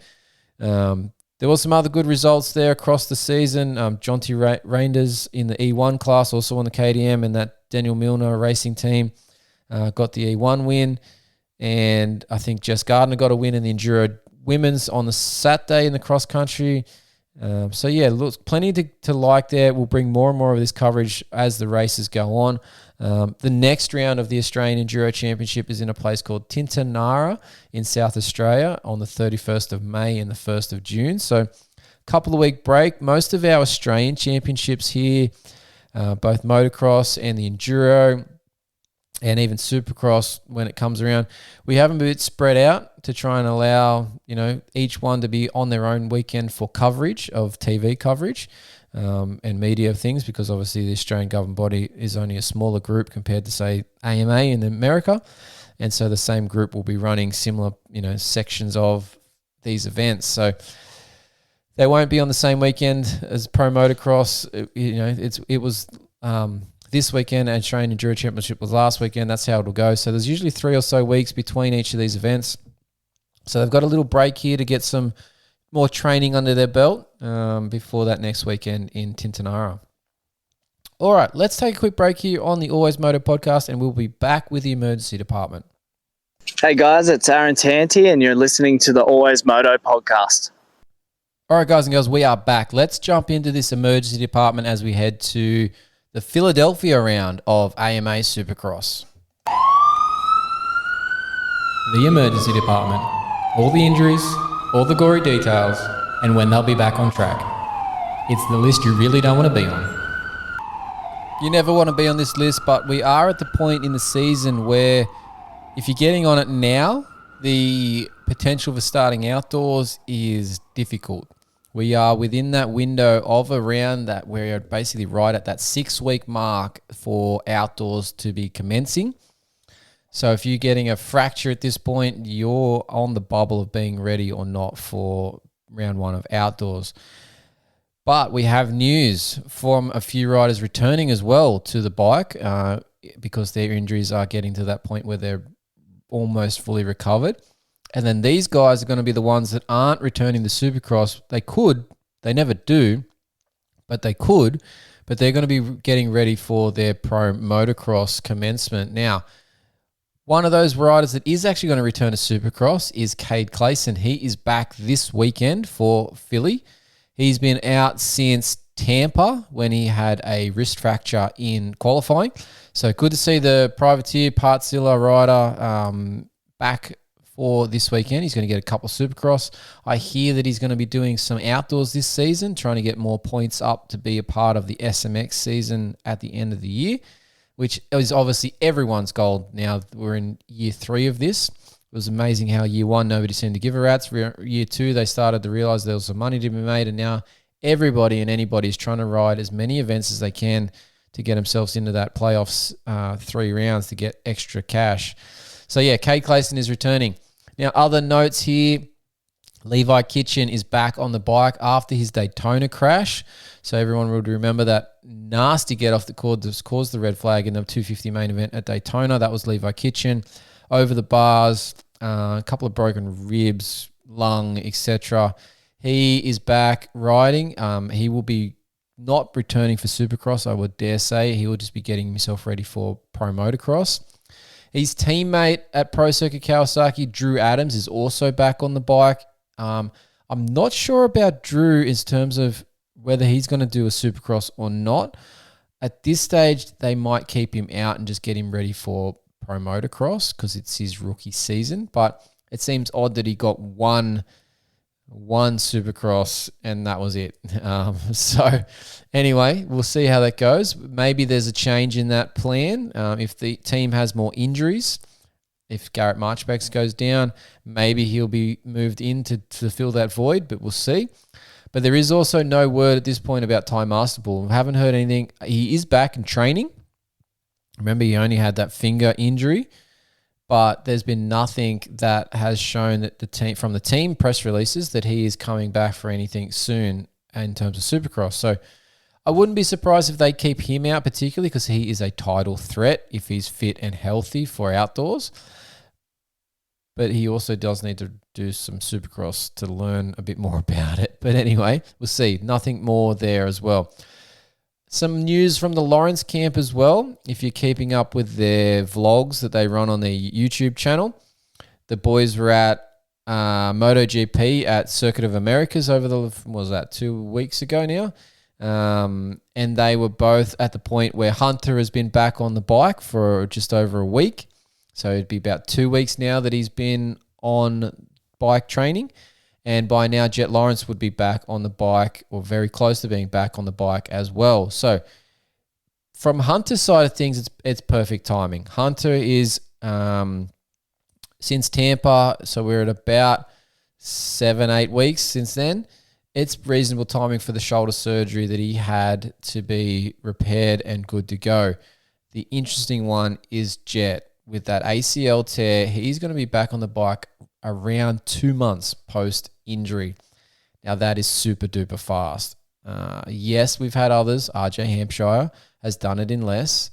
There was some other good results there across the season. Jonty Reinders in the E1 class, also on the KTM, and that Daniel Milner racing team got the E1 win. And I think Jess Gardner got a win in the Enduro Women's on the Saturday in the cross country. So yeah, look, plenty to like there. We'll bring more and more of this coverage as the races go on. The next round of the Australian Enduro Championship is in a place called Tintinara in South Australia on the 31st of May and the 1st of June. So couple of week break. Most of our Australian championships here, both motocross and the Enduro and even Supercross when it comes around, we have them a bit spread out to try and allow, each one to be on their own weekend for coverage of TV coverage and media things, because obviously the Australian government body is only a smaller group compared to, say, AMA in America. And so the same group will be running similar, sections of these events. So they won't be on the same weekend as Pro Motocross. It was this weekend, and Australian Enduro Championship was last weekend. That's how it'll go. So there's usually 3 or so weeks between each of these events. So they've got a little break here to get some more training under their belt before that next weekend in Tintinara. All right, let's take a quick break here on the Always Moto podcast, and we'll be back with the emergency department. Hey guys, it's Aaron Tanti, and you're listening to the Always Moto podcast. All right, guys and girls, we are back. Let's jump into this emergency department as we head to the Philadelphia round of AMA Supercross. The emergency department. All the injuries, all the gory details, and when they'll be back on track. It's the list you really don't want to be on. You never want to be on this list, but we are at the point in the season where if you're getting on it now, the potential for starting outdoors is difficult. We are within that window of around that, we're basically right at that 6-week mark for outdoors to be commencing. So if you're getting a fracture at this point, you're on the bubble of being ready or not for round 1 of outdoors. But we have news from a few riders returning as well to the bike because their injuries are getting to that point where they're almost fully recovered. And then these guys are going to be the ones that aren't returning to Supercross. They never do, but they could. But they're going to be getting ready for their Pro Motocross commencement. Now, one of those riders that is actually going to return to Supercross is Cade Clayson. He is back this weekend for Philly. He's been out since Tampa when he had a wrist fracture in qualifying. So good to see the privateer Partzilla rider back for this weekend. He's going to get a couple of Supercross. I hear that he's going to be doing some outdoors this season, trying to get more points up to be a part of the SMX season at the end of the year, which is obviously everyone's goal. Now we're in year 3 of this. It was amazing how year 1, nobody seemed to give a rat's. Year 2, they started to realize there was some money to be made, and now everybody and anybody is trying to ride as many events as they can to get themselves into that playoffs 3 rounds to get extra cash. So yeah, Cade Clayson is returning. Now, other notes here, Levi Kitchen is back on the bike after his Daytona crash. So everyone would remember that nasty get off the cord that caused the red flag in the 250 main event at Daytona. That was Levi Kitchen. Over the bars, a couple of broken ribs, lung, etc. He is back riding. He will be not returning for Supercross, I would dare say. He will just be getting himself ready for Pro Motocross. His teammate at Pro Circuit Kawasaki, Drew Adams, is also back on the bike. I'm not sure about Drew in terms of whether he's going to do a Supercross or not. At this stage, they might keep him out and just get him ready for Pro Motocross because it's his rookie season. But it seems odd that he got one Supercross and that was it. So anyway, we'll see how that goes. Maybe there's a change in that plan. If the team has more injuries, if Garrett Marchbanks goes down, maybe he'll be moved in to fill that void, but we'll see. But there is also no word at this point about Ty Masterpool. Haven't heard anything. He is back in training. Remember, he only had that finger injury. But there's been nothing that has shown that the team from the team press releases that he is coming back for anything soon in terms of Supercross. So I wouldn't be surprised if they keep him out, particularly because he is a title threat if he's fit and healthy for outdoors. but he also does need to do some Supercross to learn a bit more about it. But anyway, we'll see. Nothing more there as well. Some news from the Lawrence camp as well. If you're keeping up with their vlogs that they run on their YouTube channel, the boys were at MotoGP at Circuit of Americas over the, what was that, 2 weeks ago now? And they were both at the point where Hunter has been back on the bike for just over a week. So it'd be about 2 weeks now that he's been on bike training. And by now, Jet Lawrence would be back on the bike, or very close to being back on the bike as well. So from Hunter's side of things, it's perfect timing. Hunter is since Tampa, so we're at about 7-8 weeks since then. It's reasonable timing for the shoulder surgery that he had to be repaired and good to go. The interesting one is Jet. With that ACL tear, he's going to be back on the bike around 2 months post-injury. Now, that is super duper fast. Yes, we've had others. RJ Hampshire has done it in less.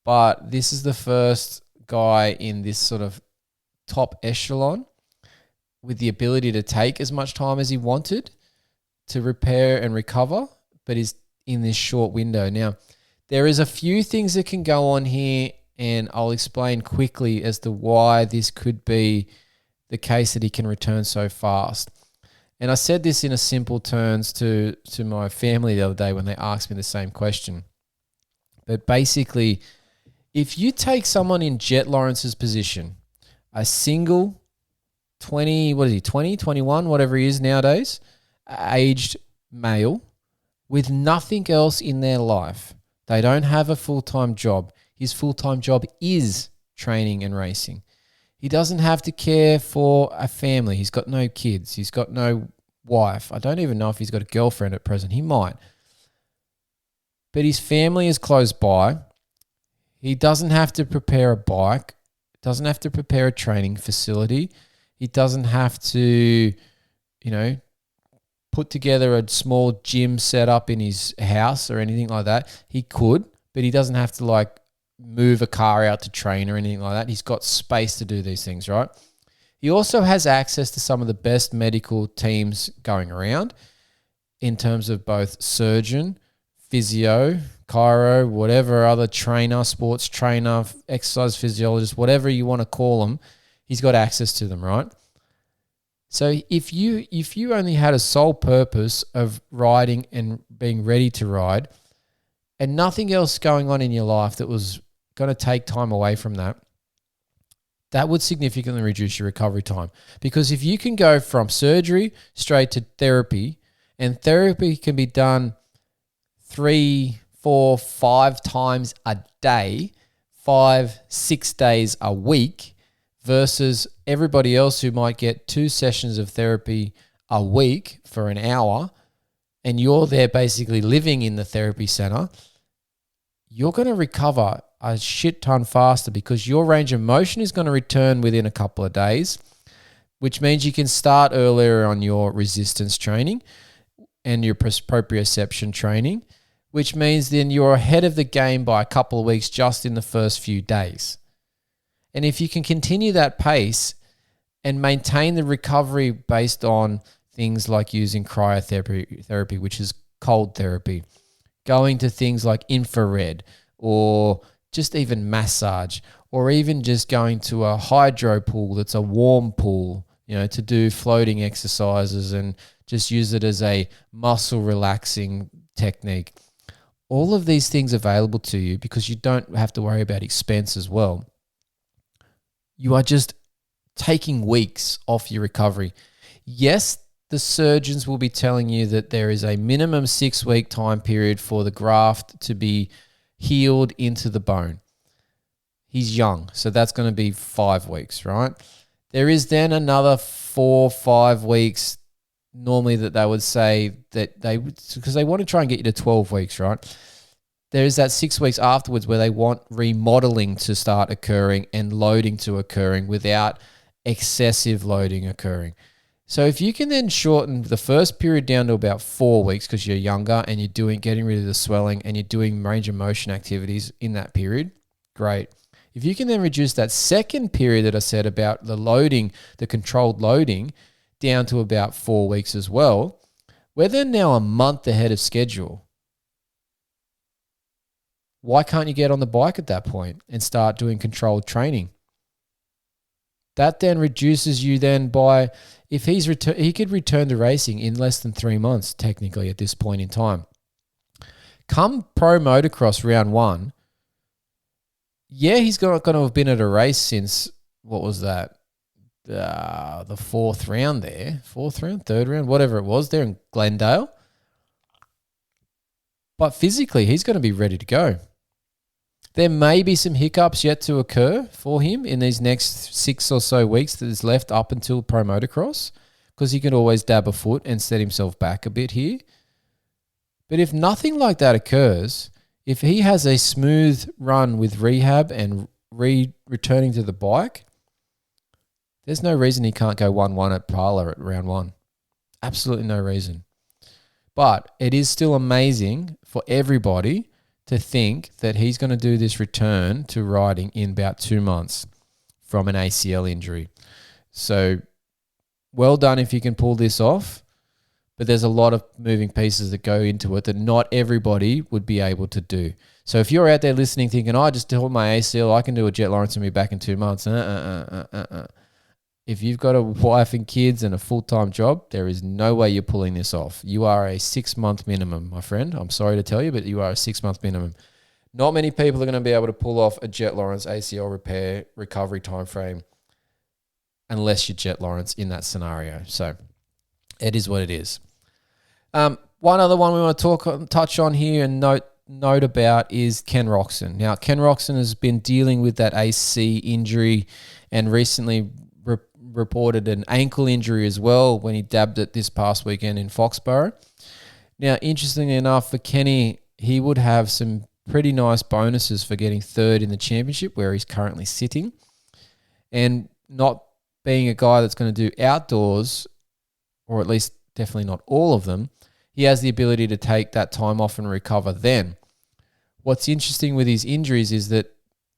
But this is the first guy in this sort of top echelon with the ability to take as much time as he wanted to repair and recover, but is in this short window. Now, there is a few things that can go on here, and I'll explain quickly as to why this could be the case that he can return so fast. And I said this in a simple terms to my family the other day when they asked me the same question. But basically, if you take someone in Jet Lawrence's position, a single 20, 21, whatever he is nowadays, aged male with nothing else in their life. They don't have a full-time job. His full-time job is training and racing. He doesn't have to care for a family. He's got no kids. He's got no wife. I don't even know if he's got a girlfriend at present. He might. But his family is close by. He doesn't have to prepare a bike. Doesn't have to prepare a training facility. He doesn't have to, put together a small gym set up in his house or anything like that. He could, but he doesn't have to move a car out to train or anything like that. He's got space to do these things, right? He also has access to some of the best medical teams going around in terms of both surgeon, physio, chiro, whatever other trainer, sports trainer, exercise physiologist, whatever you want to call them, he's got access to them, right? So if you only had a sole purpose of riding and being ready to ride and nothing else going on in your life that was going to take time away from that, that would significantly reduce your recovery time. Because if you can go from surgery straight to therapy, and therapy can be done 3, 4, 5 times a day, 5, 6 days a week, versus everybody else who might get 2 sessions of therapy a week for an hour, and you're there basically living in the therapy center, you're going to recover a shit ton faster because your range of motion is going to return within a couple of days, which means you can start earlier on your resistance training and your proprioception training, which means then you're ahead of the game by a couple of weeks just in the first few days. And if you can continue that pace and maintain the recovery based on things like using cryotherapy, which is cold therapy, going to things like infrared, or just even massage, or even just going to a hydro pool that's a warm pool, to do floating exercises and just use it as a muscle relaxing technique. All of these things available to you because you don't have to worry about expense as well. You are just taking weeks off your recovery. Yes, the surgeons will be telling you that there is a minimum 6-week time period for the graft to be healed into the bone. He's young, so that's going to be 5 weeks, right? There is then another 4 or 5 weeks normally that they would say that because they want to try and get you to 12 weeks, right? There's that 6 weeks afterwards where they want remodeling to start occurring and loading to occurring without excessive loading occurring. So if you can then shorten the first period down to about 4 weeks because you're younger and you're getting rid of the swelling and you're doing range of motion activities in that period, great. If you can then reduce that second period that I said about the loading, the controlled loading, down to about 4 weeks as well, we're then now a month ahead of schedule. Why can't you get on the bike at that point and start doing controlled training? That then reduces you then by, if he could return to racing in less than 3 months, technically at this point in time. Come Pro Motocross round 1, yeah, he's not going to have been at a race since, what was that? The fourth round, third round, whatever it was there in Glendale. But physically, he's going to be ready to go. There may be some hiccups yet to occur for him in these next 6 or so weeks that is left up until Pro Motocross, because he can always dab a foot and set himself back a bit here. But if nothing like that occurs, if he has a smooth run with rehab and returning to the bike, there's no reason he can't go 1-1 at Parlour at round 1. Absolutely no reason. But it is still amazing for everybody to think that he's going to do this return to riding in about 2 months from an ACL injury. So well done if you can pull this off. But there's a lot of moving pieces that go into it that not everybody would be able to do. So if you're out there listening thinking, I just tore my ACL, I can do a Jet Lawrence and be back in 2 months. If you've got a wife and kids and a full-time job, there is no way you're pulling this off. You are a 6-month minimum, my friend. I'm sorry to tell you, but you are a 6-month minimum. Not many people are going to be able to pull off a Jet Lawrence ACL repair recovery timeframe unless you're Jet Lawrence in that scenario. So it is what it is. One other one we want to touch on here and note about is Ken Roczen. Now, Ken Roczen has been dealing with that AC injury and recently reported an ankle injury as well when he dabbed it this past weekend in Foxborough. Now, interestingly enough, for Kenny, he would have some pretty nice bonuses for getting third in the championship where he's currently sitting, and not being a guy that's going to do outdoors, or at least definitely not all of them, he has the ability to take that time off and recover then. What's interesting with his injuries is that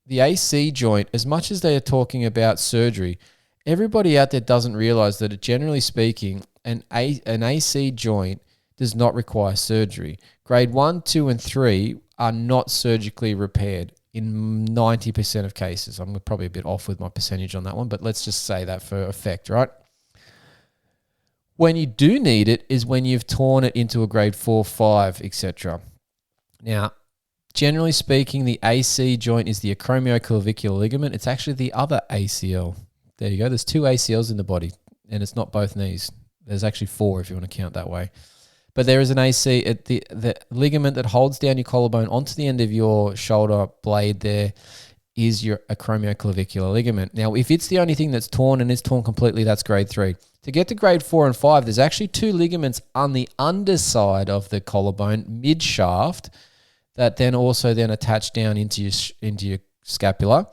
the AC joint, as much as they are talking about surgery, everybody out there doesn't realize that, generally speaking, an AC joint does not require surgery. Grade 1, 2, and 3 are not surgically repaired in 90% of cases. I'm probably a bit off with my percentage on that one, but let's just say that for effect, right? When you do need it is when you've torn it into a grade 4, 5, etc. Now, generally speaking, the AC joint is the acromioclavicular ligament. It's actually the other ACL. There you go. There's 2 ACLs in the body, and it's not both knees. There's actually 4 if you want to count that way. But there is an AC at the ligament that holds down your collarbone onto the end of your shoulder blade there is your acromioclavicular ligament. Now, if it's the only thing that's torn and it's torn completely, that's grade 3. To get to grade 4 and 5, there's actually 2 ligaments on the underside of the collarbone, mid-shaft, that then also then attach down into your scapula.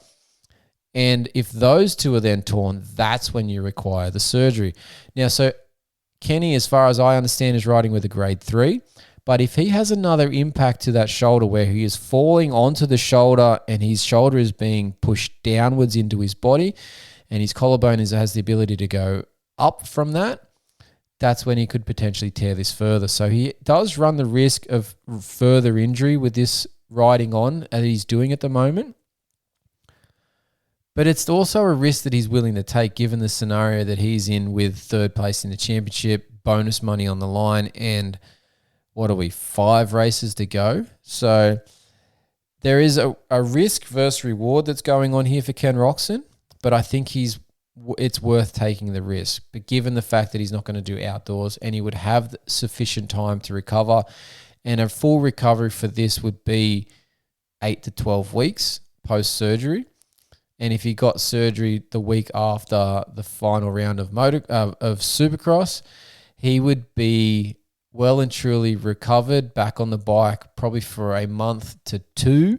And if those 2 are then torn, that's when you require the surgery. Now, so Kenny, as far as I understand, is riding with a grade 3. But if he has another impact to that shoulder where he is falling onto the shoulder and his shoulder is being pushed downwards into his body and his collarbone has the ability to go up from that, that's when he could potentially tear this further. So he does run the risk of further injury with this riding on as he's doing at the moment. But it's also a risk that he's willing to take given the scenario that he's in with third place in the championship, bonus money on the line, and 5 races to go. So there is a risk versus reward that's going on here for Ken Roczen, but I think it's worth taking the risk. But given the fact that he's not going to do outdoors and he would have sufficient time to recover, and a full recovery for this would be 8 to 12 weeks post-surgery. And if he got surgery the week after the final round of Supercross, he would be well and truly recovered, back on the bike, probably for a month to 2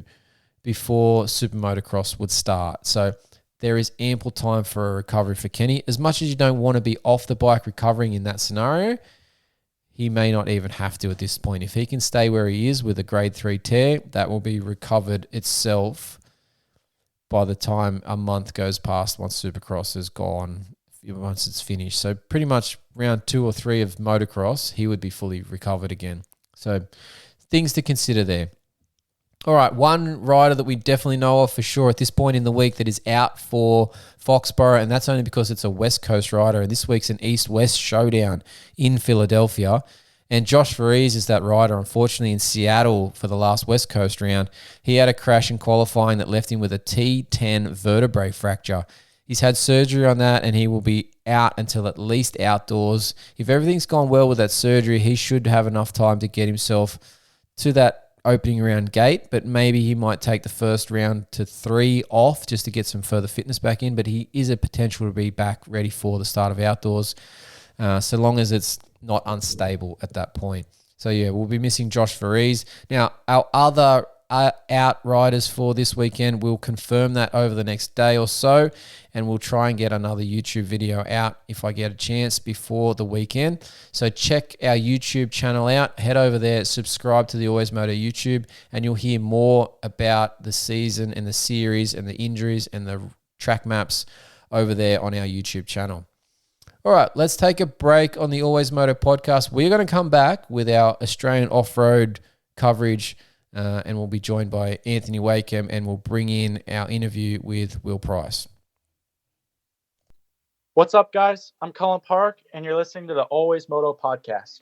before Super Motocross would start. So there is ample time for a recovery for Kenny. As much as you don't want to be off the bike recovering in that scenario, he may not even have to at this point. If he can stay where he is with a grade 3 tear, that will be recovered itself by the time a month goes past, once Supercross is gone, once it's finished. So pretty much round 2 or 3 of motocross, he would be fully recovered again. So things to consider there. All right, one rider that we definitely know of for sure at this point in the week that is out for Foxborough, and that's only because it's a West Coast rider, and this week's an East-West showdown in Philadelphia. And Josh Faries is that rider, unfortunately, in Seattle for the last West Coast round. He had a crash in qualifying that left him with a T10 vertebrae fracture. He's had surgery on that, and he will be out until at least outdoors. If everything's gone well with that surgery, he should have enough time to get himself to that opening round gate, but maybe he might take the first round to 3 off just to get some further fitness back in, but he is a potential to be back ready for the start of outdoors, so long as it's not unstable at that point. So yeah, we'll be missing Josh Faries. Now, our other outriders for this weekend, we'll confirm that over the next day or so, and we'll try and get another YouTube video out if I get a chance before the weekend. So check our YouTube channel out, head over there, subscribe to the AlwaysMoto YouTube, and you'll hear more about the season and the series and the injuries and the track maps over there on our YouTube channel. All right, let's take a break on the AlwaysMoto podcast. We're going to come back with our Australian off-road coverage, and we'll be joined by Anthony Wakeham, and we'll bring in our interview with Will Price. What's up, guys? I'm Colin Park, and you're listening to the AlwaysMoto podcast.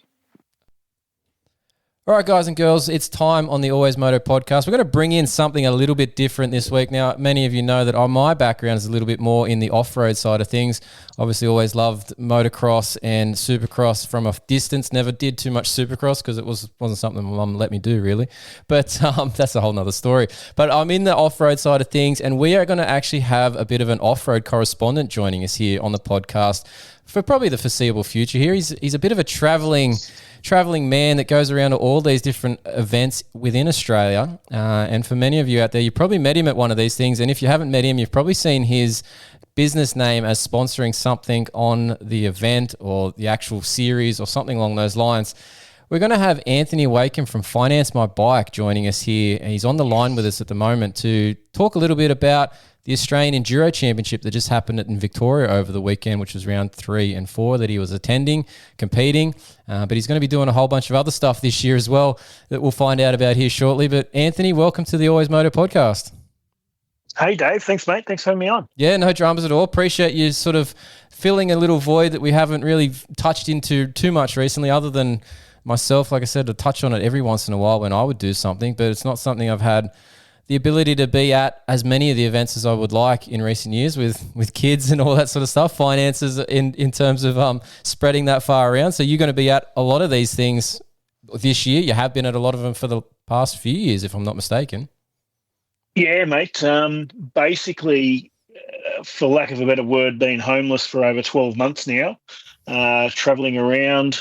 All right, guys and girls, it's time on the AlwaysMoto podcast. We're going to bring in something a little bit different this week. Now, many of you know that my background is a little bit more in the off-road side of things. Obviously, always loved motocross and supercross from a distance. Never did too much supercross because it wasn't something my mum let me do, really. But that's a whole nother story. But I'm in the off-road side of things, and we are going to actually have a bit of an off-road correspondent joining us here on the podcast for probably the foreseeable future here. He's a bit of a traveling man that goes around to all these different events within Australia. And for many of you out there, you probably met him at one of these things. And if you haven't met him, you've probably seen his business name as sponsoring something on the event or the actual series or something along those lines. We're going to have Anthony Wakeham from Finance My Bike joining us here. And he's on the line with us at the moment to talk a little bit about the Australian Enduro Championship that just happened in Victoria over the weekend, which was round 3 and 4 that he was attending, competing. But he's going to be doing a whole bunch of other stuff this year as well that we'll find out about here shortly. But Anthony, welcome to the AlwaysMoto podcast. Hey, Dave. Thanks, mate. Thanks for having me on. Yeah, no dramas at all. Appreciate you sort of filling a little void that we haven't really touched into too much recently, other than myself, like I said, to touch on it every once in a while when I would do something, but it's not something I've had the ability to be at as many of the events as I would like in recent years with kids and all that sort of stuff, finances in terms of spreading that far around. So you're going to be at a lot of these things this year. You have been at a lot of them for the past few years, if I'm not mistaken. Yeah, mate. Basically, for lack of a better word, been homeless for over 12 months now, travelling around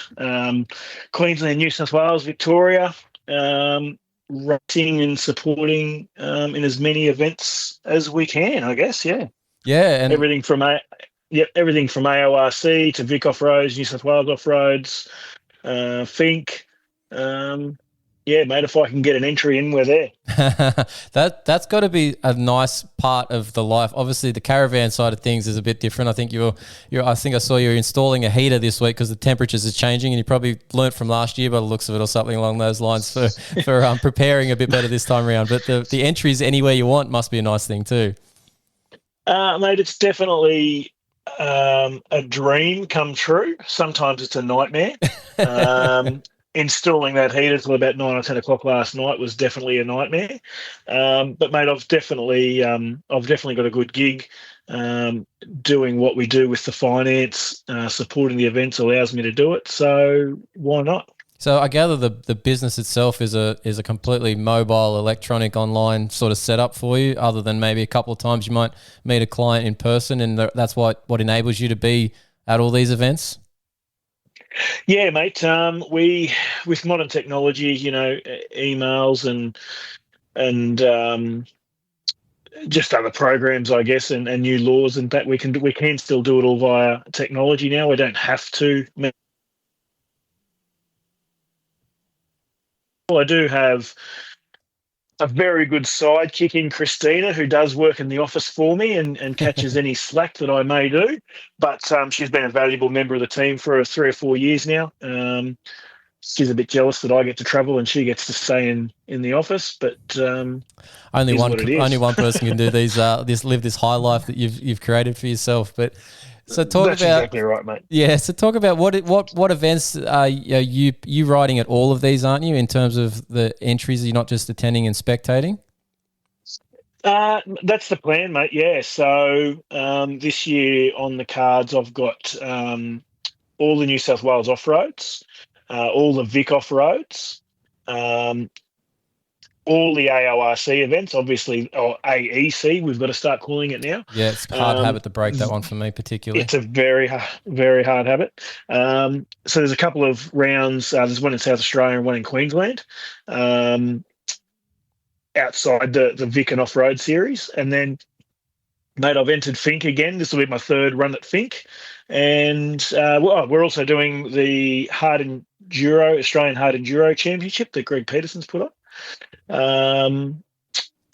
Queensland, New South Wales, Victoria, racing and supporting in as many events as we can, I guess. Yeah, and everything from AORC to Vic Off Roads, New South Wales Off Roads, Fink. Yeah, mate, if I can get an entry in, we're there. That's got to be a nice part of the life. Obviously, the caravan side of things is a bit different. I think I think I saw you're installing a heater this week because the temperatures are changing, and you probably learnt from last year by the looks of it or something along those lines for preparing a bit better this time around. But the entries anywhere you want must be a nice thing too. Mate, it's definitely a dream come true. Sometimes it's a nightmare. Installing that heater till about 9 or 10 o'clock last night was definitely a nightmare. But mate, I've definitely got a good gig. Doing what we do with the finance, supporting the events allows me to do it. So why not? So I gather the business itself is a completely mobile, electronic, online sort of setup for you, other than maybe a couple of times you might meet a client in person, and that's what enables you to be at all these events? Yeah, mate. We, with modern technology, emails and just other programs, I guess, and new laws, and that we can still do it all via technology now. We don't have to. I do have a very good sidekick in Christina, who does work in the office for me and catches any slack that I may do. But she's been a valuable member of the team for 3 or 4 years now. She's a bit jealous that I get to travel and she gets to stay in the office, but only one person can do these live this high life that you've created for yourself. But so That's exactly right, mate. Yeah, so talk about what events are you riding at all of these, aren't you? In terms of the entries, you're not just attending and spectating. That's the plan, mate. Yeah. So this year on the cards, I've got all the New South Wales off-roads, all the Vic off-roads, all the AORC events, obviously, or AEC, we've got to start calling it now. Yeah, it's a hard habit to break, that one for me particularly. It's a very hard habit. So there's a couple of rounds. There's one in South Australia and one in Queensland, outside the Vic and Off-Road series. And then, mate, I've entered Fink again. This will be my third run at Fink. And we're also doing the Australian Hard Enduro Championship that Greg Peterson's put on.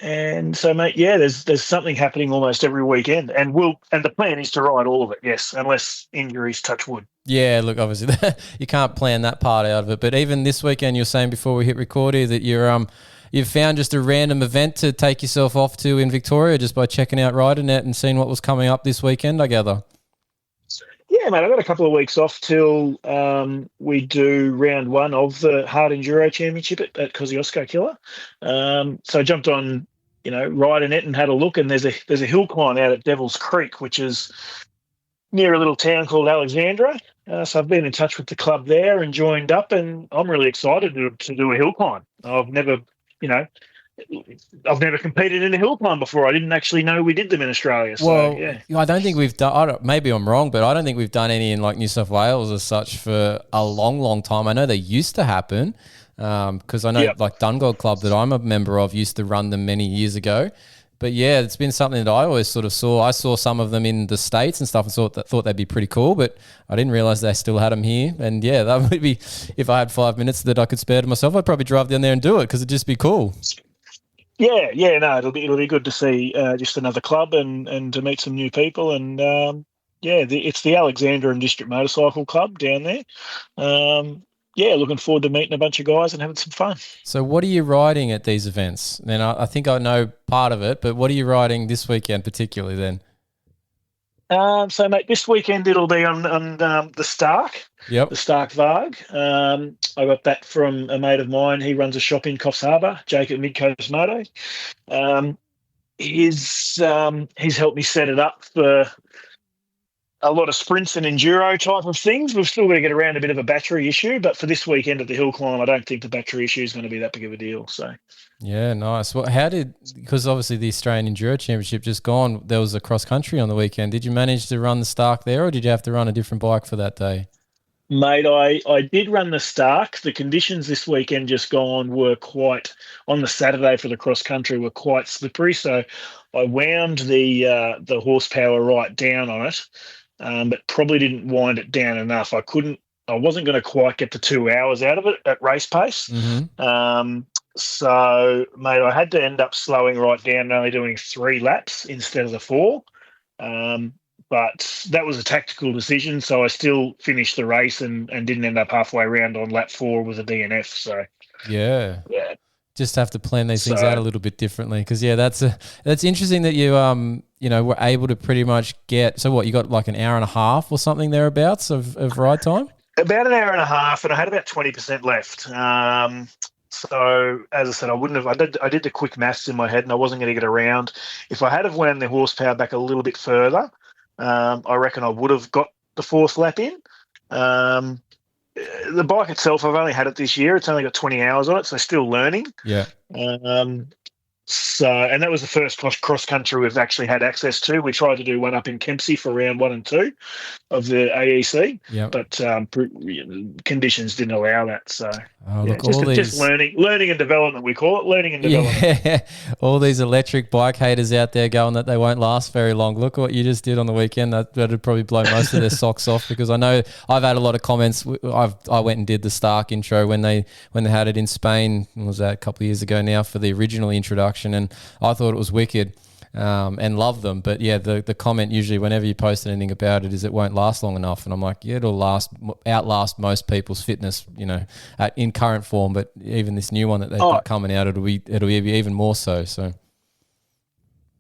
And so, mate, yeah, there's something happening almost every weekend, and the plan is to ride all of it, yes, unless injuries touch wood. Yeah, look, obviously you can't plan that part out of it, but even this weekend, you're saying before we hit record here that you've found just a random event to take yourself off to in Victoria just by checking out RiderNet and seeing what was coming up this weekend, I gather. Yeah, mate, I've got a couple of weeks off till we do round one of the Hard Enduro Championship at Kosciuszko Killer. So I jumped on, RiderNet and had a look, and there's a hill climb out at Devil's Creek, which is near a little town called Alexandra. So I've been in touch with the club there and joined up, and I'm really excited to do a hill climb. I've never competed in a hill climb before. I didn't actually know we did them in Australia. So, yeah. I don't think we've done, maybe I'm wrong, but I don't think we've done any in like New South Wales as such for a long, long time. I know they used to happen because I know like Dungog Club that I'm a member of used to run them many years ago. But yeah, it's been something that I always sort of saw. I saw some of them in the States and stuff and thought they'd be pretty cool, but I didn't realize they still had them here. And yeah, that would be, if I had 5 minutes that I could spare to myself, I'd probably drive down there and do it because it'd just be cool. Yeah, no, it'll be good to see just another club and to meet some new people, and it's the Alexandra and District Motorcycle Club down there. Looking forward to meeting a bunch of guys and having some fun. So, what are you riding at these events? Then I think I know part of it, but what are you riding this weekend particularly then? So, mate, this weekend it'll be on the Stark. Yep. The Stark Varg. I got that from a mate of mine. He runs a shop in Coffs Harbour, Jake at Midcoast Moto. He's helped me set it up for a lot of sprints and enduro type of things. We've still got to get around a bit of a battery issue, but for this weekend at the hill climb, I don't think the battery issue is going to be that big of a deal. So. Yeah, nice. Well, because obviously the Australian Enduro Championship just gone, there was a cross country on the weekend. Did you manage to run the Stark there, or did you have to run a different bike for that day? Mate, I did run the Stark. The conditions this weekend just gone were on the Saturday for the cross country were quite slippery. So I wound the horsepower right down on it, but probably didn't wind it down enough. I wasn't going to quite get to 2 hours out of it at race pace. Mm-hmm. So, mate, I had to end up slowing right down and only doing 3 laps instead of the 4. But that was a tactical decision, so I still finished the race and didn't end up halfway around on lap 4 with a DNF. So, yeah. Just have to plan these things out a little bit differently because that's interesting that you were able to pretty much get. So what, you got like an hour and a half or something thereabouts of ride time? About an hour and a half, and I had about 20% left. So as I said, I did the quick maths in my head, and I wasn't going to get around. If I had have wound the horsepower back a little bit further, I reckon I would have got the 4th lap in. The bike itself, I've only had it this year. It's only got 20 hours on it, so still learning. Yeah. So, and that was the first cross country we've actually had access to. We tried to do one up in Kempsey for round 1 and 2 of the AEC, but conditions didn't allow that. So, look, just learning and development. We call it learning and development. Yeah, all these electric bike haters out there going that they won't last very long. Look what you just did on the weekend. That'd probably blow most of their socks off, because I know I've had a lot of comments. I went and did the Stark intro when they had it in Spain. Was that a couple of years ago now for the original introduction, and I thought it was wicked. And love them. But yeah, the comment usually whenever you post anything about it is it won't last long enough. And I'm like, yeah, it'll outlast most people's fitness, in current form. But even this new one that they've got coming out, it'll be even more so. So.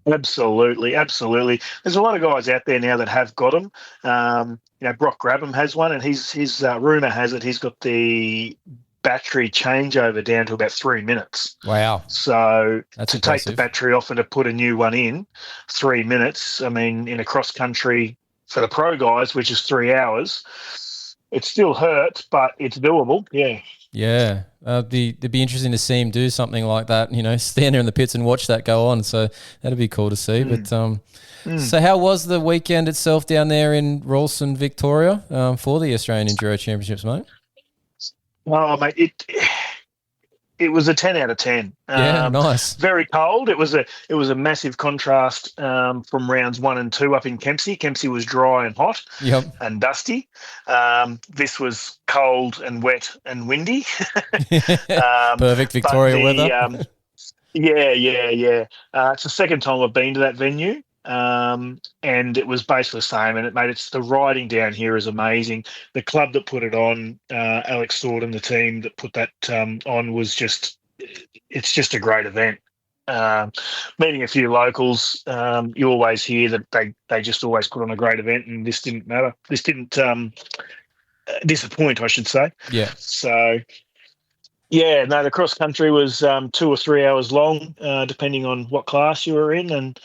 Absolutely. There's a lot of guys out there now that have got them. Brock Grabham has one, and his rumor has it he's got the battery changeover down to about 3 minutes. Wow. So that's to impressive. Take the battery off and to put a new one in, 3 minutes, I mean, in a cross country for the pro guys, which is 3 hours, it still hurts, but it's doable. Yeah. Yeah. It'd be interesting to see him do something like that, stand there in the pits and watch that go on. So that'd be cool to see. But so how was the weekend itself down there in Rawson, Victoria, for the Australian Enduro Championships, mate? Oh, mate, it was a 10 out of 10. Yeah, nice. Very cold. It was a massive contrast from rounds 1 and 2 up in Kempsey. Kempsey was dry and hot and dusty. This was cold and wet and windy. Perfect Victoria weather. Yeah. It's the second time I've been to that venue. And it was basically the same, and the riding down here is amazing. The club that put it on, Alex Sword and the team that put that on it's just a great event. Meeting a few locals, you always hear that they just always put on a great event, and this didn't matter. This didn't disappoint, I should say. Yeah. So, yeah, no, the cross country was 2 or 3 hours long, depending on what class you were in, and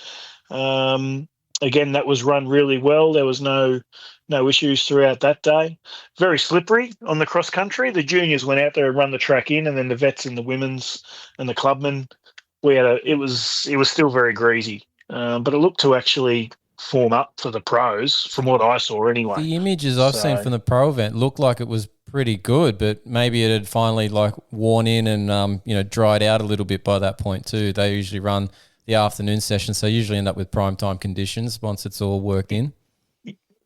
again, that was run really well. There was no issues throughout that day. Very slippery on the cross country. The juniors went out there and run the track in, and then the vets and the women's and the clubmen, it was still very greasy. But it looked to actually form up for the pros, from what I saw anyway. The images I've seen from the pro event looked like it was pretty good, but maybe it had finally worn in and dried out a little bit by that point too. They usually run the afternoon session, so usually end up with prime time conditions once it's all worked in.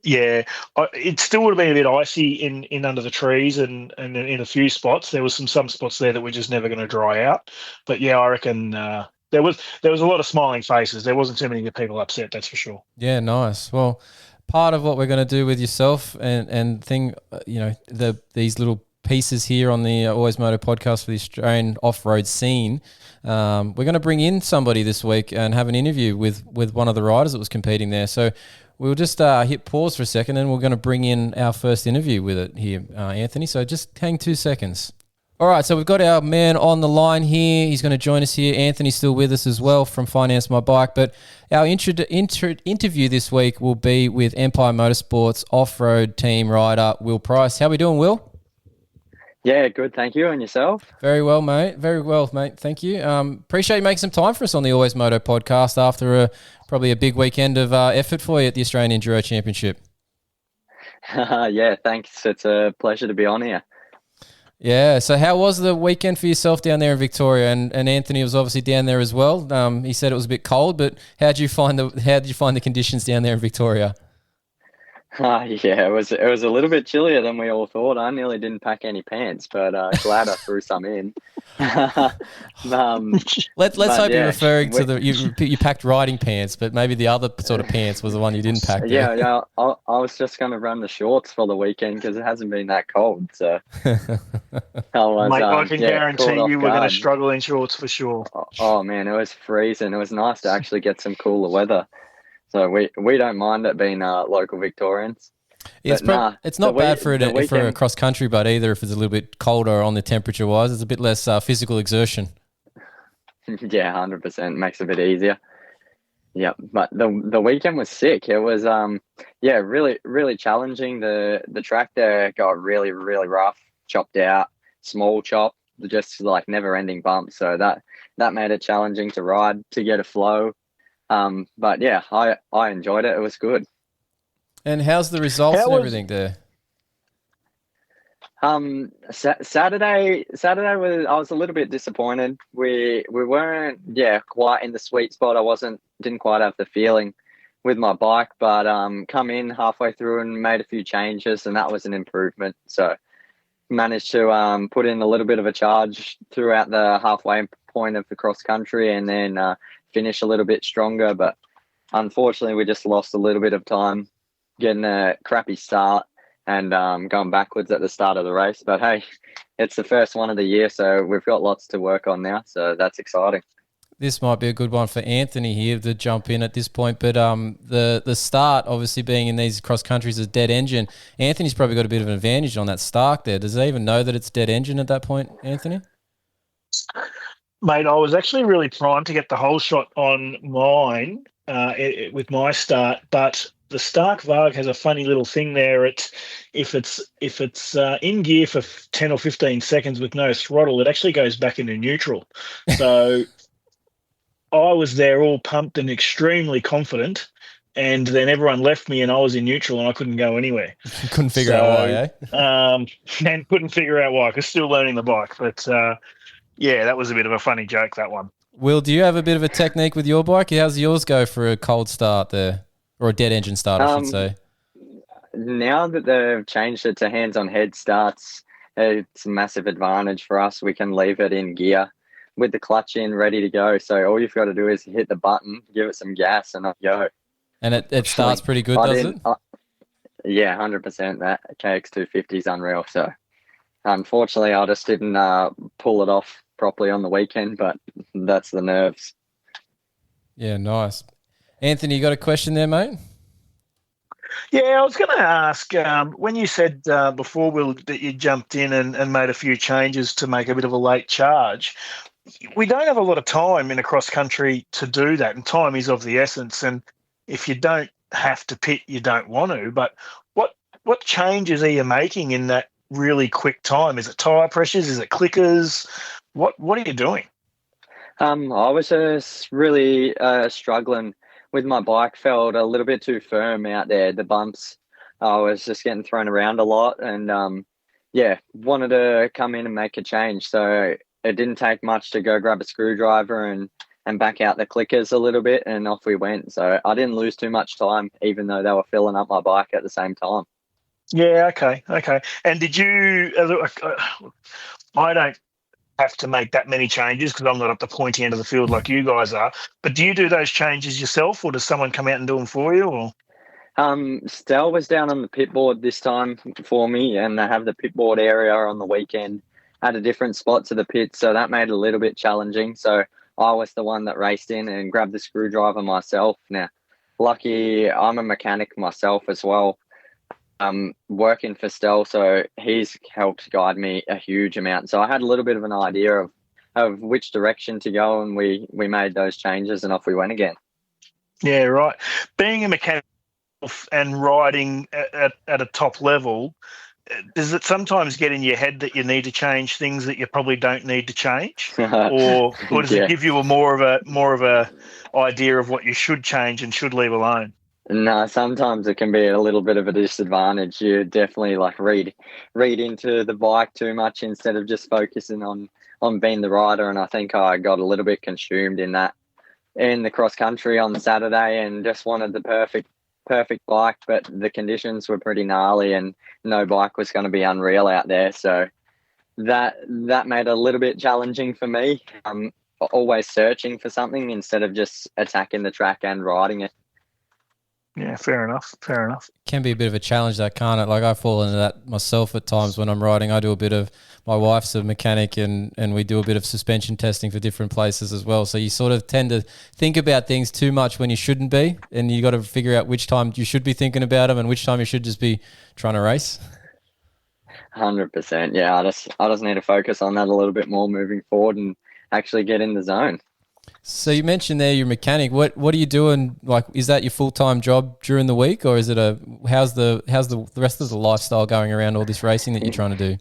Yeah, it still would have been a bit icy in under the trees and in a few spots. There was some spots there that were just never going to dry out. But yeah, I reckon there was a lot of smiling faces. There wasn't too many people upset, that's for sure. Yeah, nice. Well, part of what we're going to do with yourself and these little pieces here on the Always Moto podcast for the Australian off-road scene. We're going to bring in somebody this week and have an interview with one of the riders that was competing there. So we'll just hit pause for a second, and we're going to bring in our first interview with it here, Anthony. So just hang 2 seconds. All right, so we've got our man on the line here. He's going to join us here. Anthony's still with us as well from Finance My Bike. But our interview this week will be with Empire Motorsports off-road team rider Will Price. How we doing, Will? Yeah, good. Thank you. And yourself? Very well, mate. Very well, mate. Thank you. Appreciate you making some time for us on the Always Moto podcast after probably a big weekend of effort for you at the Australian Enduro Championship. Yeah, thanks. It's a pleasure to be on here. Yeah. So how was the weekend for yourself down there in Victoria? And Anthony was obviously down there as well. He said it was a bit cold, but how did you find the conditions down there in Victoria? Yeah, it was a little bit chillier than we all thought. I nearly didn't pack any pants, but glad I threw some in. Let's hope you're referring to you packed riding pants, but maybe the other sort of pants was the one you didn't pack. Yeah. I was just going to run the shorts for the weekend because it hasn't been that cold. So I can guarantee you we're going to struggle in shorts for sure. Oh man, it was freezing. It was nice to actually get some cooler weather. So we don't mind it being local Victorians. Yeah, it's not bad for a cross country, but either if it's a little bit colder on the temperature wise, it's a bit less physical exertion. Yeah, 100% makes it a bit easier. Yeah, but the weekend was sick. It was really really challenging. The track there got really really rough, chopped out, small chop, just like never ending bumps. So that made it challenging to ride to get a flow. But yeah, I enjoyed it. It was good. And how's the results and everything there? Saturday was, I was a little bit disappointed. We weren't quite in the sweet spot. Didn't quite have the feeling with my bike, but come in halfway through and made a few changes, and that was an improvement. So managed to put in a little bit of a charge throughout the halfway point of the cross country, and then finish a little bit stronger. But unfortunately, we just lost a little bit of time getting a crappy start and going backwards at the start of the race. But hey, it's the first one of the year, so we've got lots to work on now. So that's exciting. This might be a good one for Anthony here to jump in at this point. But the start, obviously being in these cross countries as dead engine, Anthony's probably got a bit of an advantage on that start there. Does he even know that it's dead engine at that point, Anthony? Mate, I was actually really primed to get the whole shot on mine with my start, but the Stark Varg has a funny little thing there. If it's in gear for 10 or 15 seconds with no throttle, it actually goes back into neutral. So I was there all pumped and extremely confident, and then everyone left me and I was in neutral and I couldn't go anywhere. Couldn't figure out why, eh? And couldn't figure out why, because still learning the bike. But yeah, that was a bit of a funny joke, that one. Will, do you have a bit of a technique with your bike? How's yours go for a cold start there? Or a dead engine start, I should say. Now that they've changed it to hands-on head starts, it's a massive advantage for us. We can leave it in gear with the clutch in, ready to go. So all you've got to do is hit the button, give it some gas, and off you go. And it starts pretty good, does it? Yeah, 100%. That KX250 is unreal. So unfortunately, I just didn't pull it off properly on the weekend, but that's the nerves. Yeah, nice. Anthony, you got a question there, mate? Yeah, I was going to ask, when you said before, Will, that you jumped in and made a few changes to make a bit of a late charge, we don't have a lot of time in a cross-country to do that, and time is of the essence. And if you don't have to pit, you don't want to. But what changes are you making in that really quick time? Is it tyre pressures? Is it clickers? What are you doing? I was just really struggling with my bike. Felt a little bit too firm out there. The bumps, I was just getting thrown around a lot, and wanted to come in and make a change. So it didn't take much to go grab a screwdriver and back out the clickers a little bit, and off we went. So I didn't lose too much time, even though they were filling up my bike at the same time. Yeah, okay. And did you? I don't have to make that many changes because I'm not up the pointy end of the field like you guys are. But do you do those changes yourself, or does someone come out and do them for you? Or Stel was down on the pit board this time for me, and they have the pit board area on the weekend at a different spot to the pit, so that made it a little bit challenging. So I was the one that raced in and grabbed the screwdriver myself. Now, lucky I'm a mechanic myself as well. Working for Stel, so he's helped guide me a huge amount. So I had a little bit of an idea of which direction to go, and we made those changes and off we went again. Yeah, right. Being a mechanic and riding at a top level, does it sometimes get in your head that you need to change things that you probably don't need to change, or does it give you a more of a idea of what you should change and should leave alone? No, sometimes it can be a little bit of a disadvantage. You definitely read into the bike too much instead of just focusing on being the rider. And I think I got a little bit consumed in the cross country on Saturday, and just wanted the perfect bike, but the conditions were pretty gnarly and no bike was going to be unreal out there. So that made it a little bit challenging for me. I'm always searching for something instead of just attacking the track and riding it. Yeah, fair enough. Can be a bit of a challenge, that, can't it? Like, I fall into that myself at times when I'm riding. I do a bit of, my wife's a mechanic, and we do a bit of suspension testing for different places as well. So you sort of tend to think about things too much when you shouldn't be, and you got to figure out which time you should be thinking about them and which time you should just be trying to race. 100%. Yeah, I just need to focus on that a little bit more moving forward and actually get in the zone. So you mentioned there you're a mechanic. What are you doing? Like, is that your full-time job during the week, or is it how's the rest of the lifestyle going around all this racing that you're trying to do?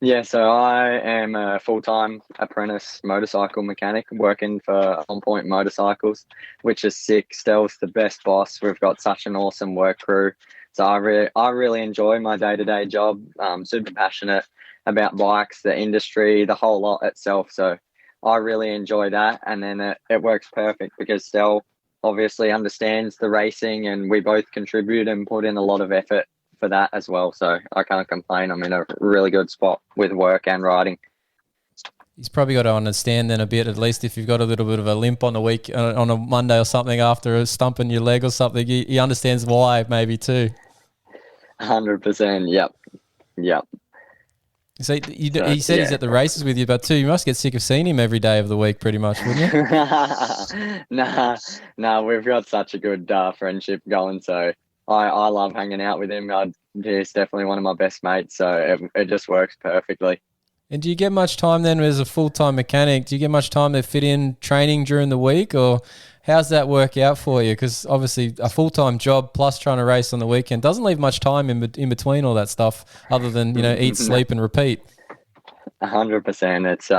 Yeah, so I am a full-time apprentice motorcycle mechanic working for On Point Motorcycles, which is sick. Stel's the best boss. We've got such an awesome work crew. So I really enjoy my day-to-day job. Super passionate about bikes, the industry, the whole lot itself. So I really enjoy that. And then it works perfect because Stel obviously understands the racing and we both contribute and put in a lot of effort for that as well. So I can't complain. I'm in a really good spot with work and riding. He's probably got to understand then a bit, at least if you've got a little bit of a limp on the week, on a Monday or something after stumping your leg or something, he understands why maybe too. 100%. Yep. So he said he's at the races with you, but too, you must get sick of seeing him every day of the week pretty much, wouldn't you? Nah, we've got such a good friendship going. So I love hanging out with him. He's definitely one of my best mates. So it just works perfectly. And do you get much time then as a full-time mechanic? Do you get much time to fit in training during the week, or how's that work out for you? Because obviously a full-time job plus trying to race on the weekend doesn't leave much time in between all that stuff other than, eat, sleep and repeat. 100%. It's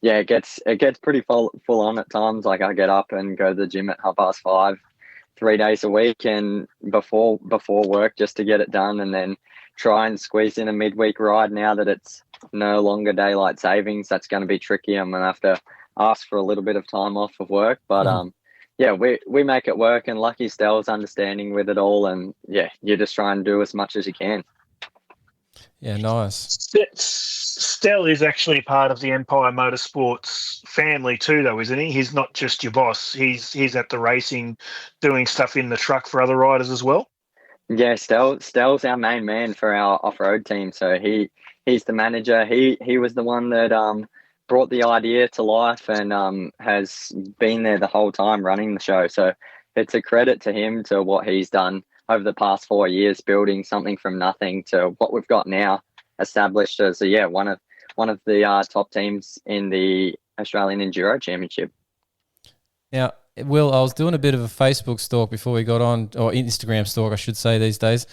it gets pretty full on at times. Like I get up and go to the gym at 5:30, 3 days a week, and before work just to get it done, and then try and squeeze in a midweek ride. Now that it's no longer daylight savings, that's going to be tricky. I'm going to have to ask for a little bit of time off of work, but we make it work, and lucky Stel's understanding with it all, and you just try and do as much as you can. Yeah, nice. Stel is actually part of the Empire Motorsports family too, though, isn't he? He's not just your boss. He's at the racing, doing stuff in the truck for other riders as well. Yeah, Stel's our main man for our off-road team. So he's the manager. He was the one that brought the idea to life and has been there the whole time running the show. So it's a credit to him, to what he's done over the past 4 years, building something from nothing to what we've got now, established as one of the top teams in the Australian Enduro Championship. Now, Will, I was doing a bit of a Facebook stalk before we got on, or Instagram stalk, I should say these days,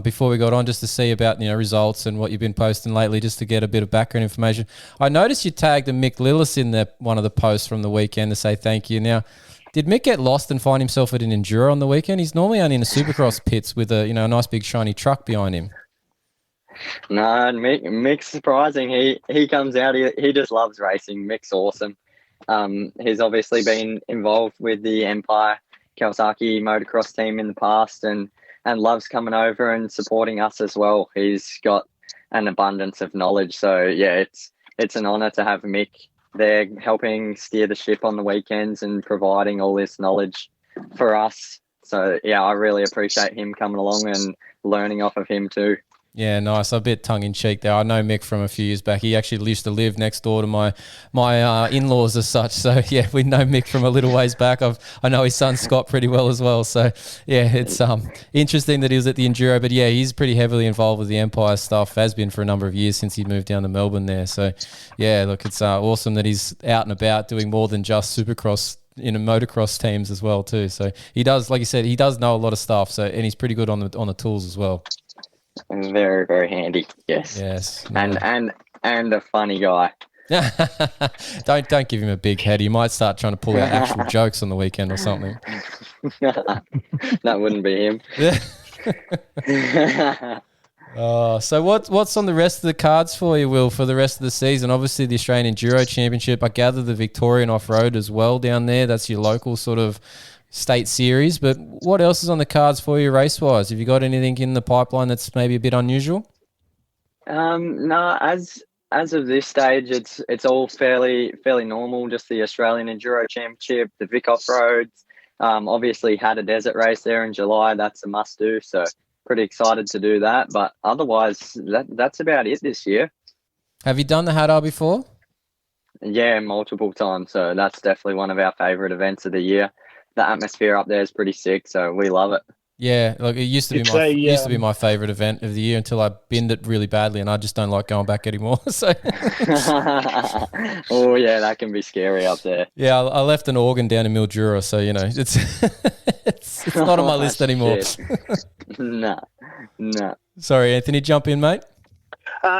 before we got on, just to see about results and what you've been posting lately, just to get a bit of background information. I noticed you tagged a Mick Lillis in one of the posts from the weekend to say thank you. Now, did Mick get lost and find himself at an Enduro on the weekend? He's normally only in the Supercross pits with a nice big shiny truck behind him. No, Mick's surprising. He comes out. He just loves racing. Mick's awesome. He's obviously been involved with the Empire Kawasaki motocross team in the past, and loves coming over and supporting us as well. He's got an abundance of knowledge. So it's an honour to have Mick there helping steer the ship on the weekends and providing all this knowledge for us. So I really appreciate him coming along and learning off of him too. Yeah, nice. A bit tongue-in-cheek there. I know Mick from a few years back. He actually used to live next door to my in-laws as such. So, we know Mick from a little ways back. I know his son Scott pretty well as well. So, it's interesting that he was at the Enduro. But, he's pretty heavily involved with the Empire stuff, has been for a number of years since he moved down to Melbourne there. So, look, it's awesome that he's out and about doing more than just Supercross in a motocross teams as well too. So, he does, like you said, he does know a lot of stuff. So, and he's pretty good on the tools as well. Very, very handy. Yes. And a funny guy. Don't give him a big head. He might start trying to pull out actual jokes on the weekend or something. That wouldn't be him. So what's on the rest of the cards for you, Will, for the rest of the season? Obviously the Australian Enduro Championship. I gather the Victorian Off-Road as well down there. That's your local sort of state series, but what else is on the cards for you race-wise? Have you got anything in the pipeline that's maybe a bit unusual? No, as of this stage, it's all fairly normal. Just the Australian Enduro Championship, the Vic Off-Roads. Obviously had a desert race there in July. That's a must-do, so pretty excited to do that. But otherwise, that's about it this year. Have you done the Hattah before? Yeah, multiple times. So that's definitely one of our favourite events of the year. The atmosphere up there is pretty sick, so we love it. Yeah, like it used to be my favorite event of the year until I binned it really badly, and I just don't like going back anymore. So, oh yeah, that can be scary up there. Yeah, I left an organ down in Mildura, so it's it's not on my list anymore. No. Sorry, Anthony, jump in, mate.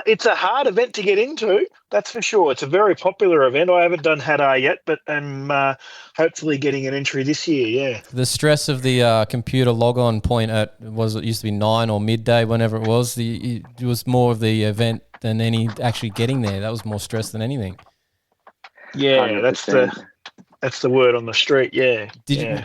It's a hard event to get into, that's for sure. It's a very popular event. I haven't done Hadar yet, but I'm hopefully getting an entry this year, yeah. The stress of the computer log-on point it used to be 9 or midday, whenever it was. It was more of the event than any actually getting there. That was more stress than anything. Yeah, 100%. that's the word on the street, yeah.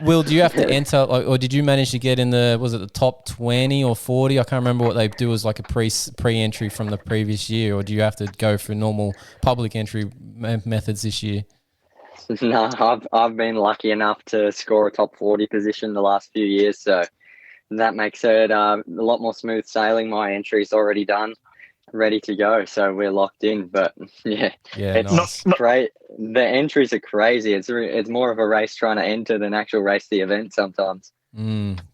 Will, do you have to enter, or did you manage to get in the top 20 or 40? I can't remember what they do as like a pre-entry from the previous year, or do you have to go for normal public entry methods this year? No, I've been lucky enough to score a top 40 position the last few years, so that makes it a lot more smooth sailing. My entry's already done, ready to go, so we're locked in. But it's nice. great. The entries are crazy. It's more of a race trying to enter than actual race the event sometimes.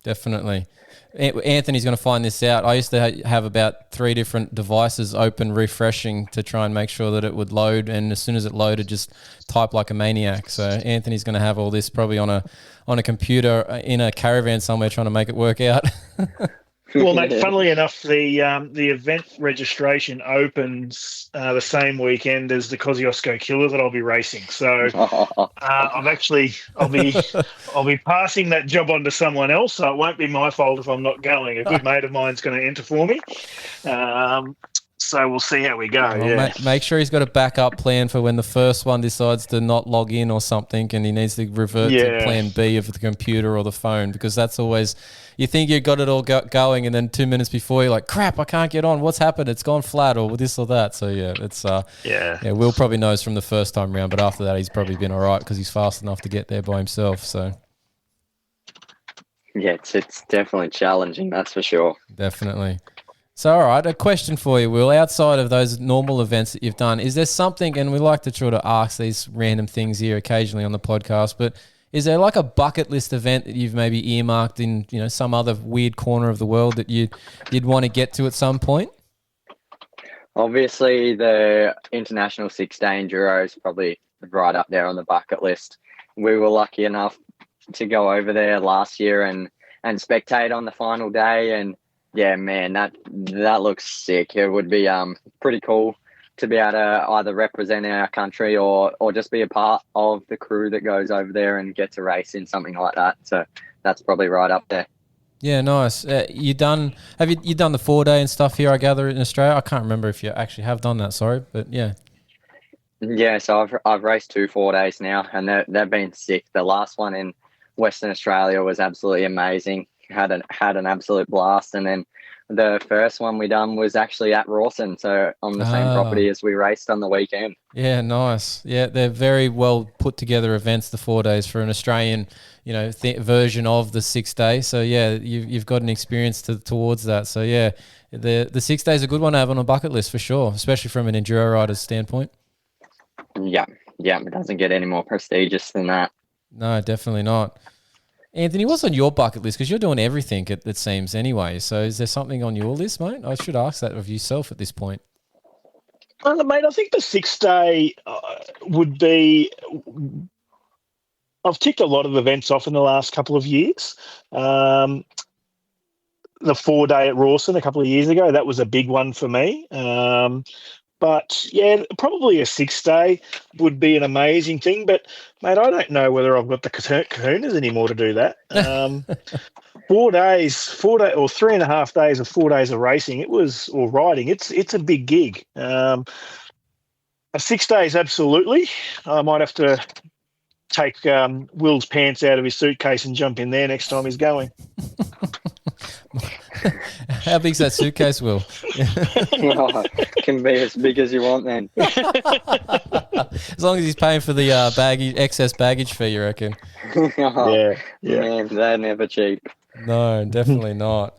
Definitely. Anthony's going to find this out. I used to have about 3 different devices open, refreshing to try and make sure that it would load. And as soon as it loaded, just type like a maniac. So Anthony's going to have all this probably on a computer in a caravan somewhere trying to make it work out. Well, mate, funnily enough, the event registration opens the same weekend as the Kosciuszko Killer that I'll be racing. So I'll be passing that job on to someone else. So it won't be my fault if I'm not going. A good mate of mine's going to enter for me. So we'll see how we go. Well, make sure he's got a backup plan for when the first one decides to not log in or something, and he needs to revert to plan B of the computer or the phone, because that's always, you think you've got it all going, and then 2 minutes before you're like, crap, I can't get on. What's happened? It's gone flat or this or that. So it's Will probably knows from the first time round, but after that he's probably been all right because he's fast enough to get there by himself. So yeah, it's definitely challenging, that's for sure. Definitely. So, all right, a question for you, Will. Outside of those normal events that you've done, is there something, and we like to try to ask these random things here occasionally on the podcast, but is there like a bucket list event that you've maybe earmarked in, some other weird corner of the world that you'd want to get to at some point? Obviously, the International 6-Day Enduro is probably right up there on the bucket list. We were lucky enough to go over there last year and spectate on the final day, and yeah, man, that looks sick. It would be pretty cool to be able to either represent our country or just be a part of the crew that goes over there and get to race in something like that. So that's probably right up there. Yeah, nice. Have you done the 4-day and stuff here, I gather, in Australia? I can't remember if you actually have done that, sorry, but yeah. Yeah, so I've raced 2 4-days now, and they've been sick. The last one in Western Australia was absolutely amazing. Had an absolute blast, and then the first one we done was actually at Rawson, so on the same property as we raced on the weekend. Yeah, nice. Yeah, they're very well put together events, the 4 days, for an Australian, version of the 6 day. So yeah, you've got an experience towards that. So yeah, the 6 days is a good one to have on a bucket list for sure, especially from an enduro rider's standpoint. Yeah, it doesn't get any more prestigious than that. No, definitely not. Anthony, what's on your bucket list? Because you're doing everything, it seems, anyway. So is there something on your list, mate? I should ask that of yourself at this point. Mate, I think the 6 day would be... I've ticked a lot of events off in the last couple of years. The 4 day at Rawson a couple of years ago, that was a big one for me. But, yeah, probably a 6 day would be an amazing thing. But, mate, I don't know whether I've got the kahunas anymore to do that. 4 days, or 3.5 days of 4 days of racing, or riding, it's a big gig. A 6 days, absolutely. I might have to take Will's pants out of his suitcase and jump in there next time he's going. How big's that suitcase, Will? Can be as big as you want, then. As long as he's paying for the excess baggage fee, you reckon? Yeah. Man, they're never cheap. No, definitely not.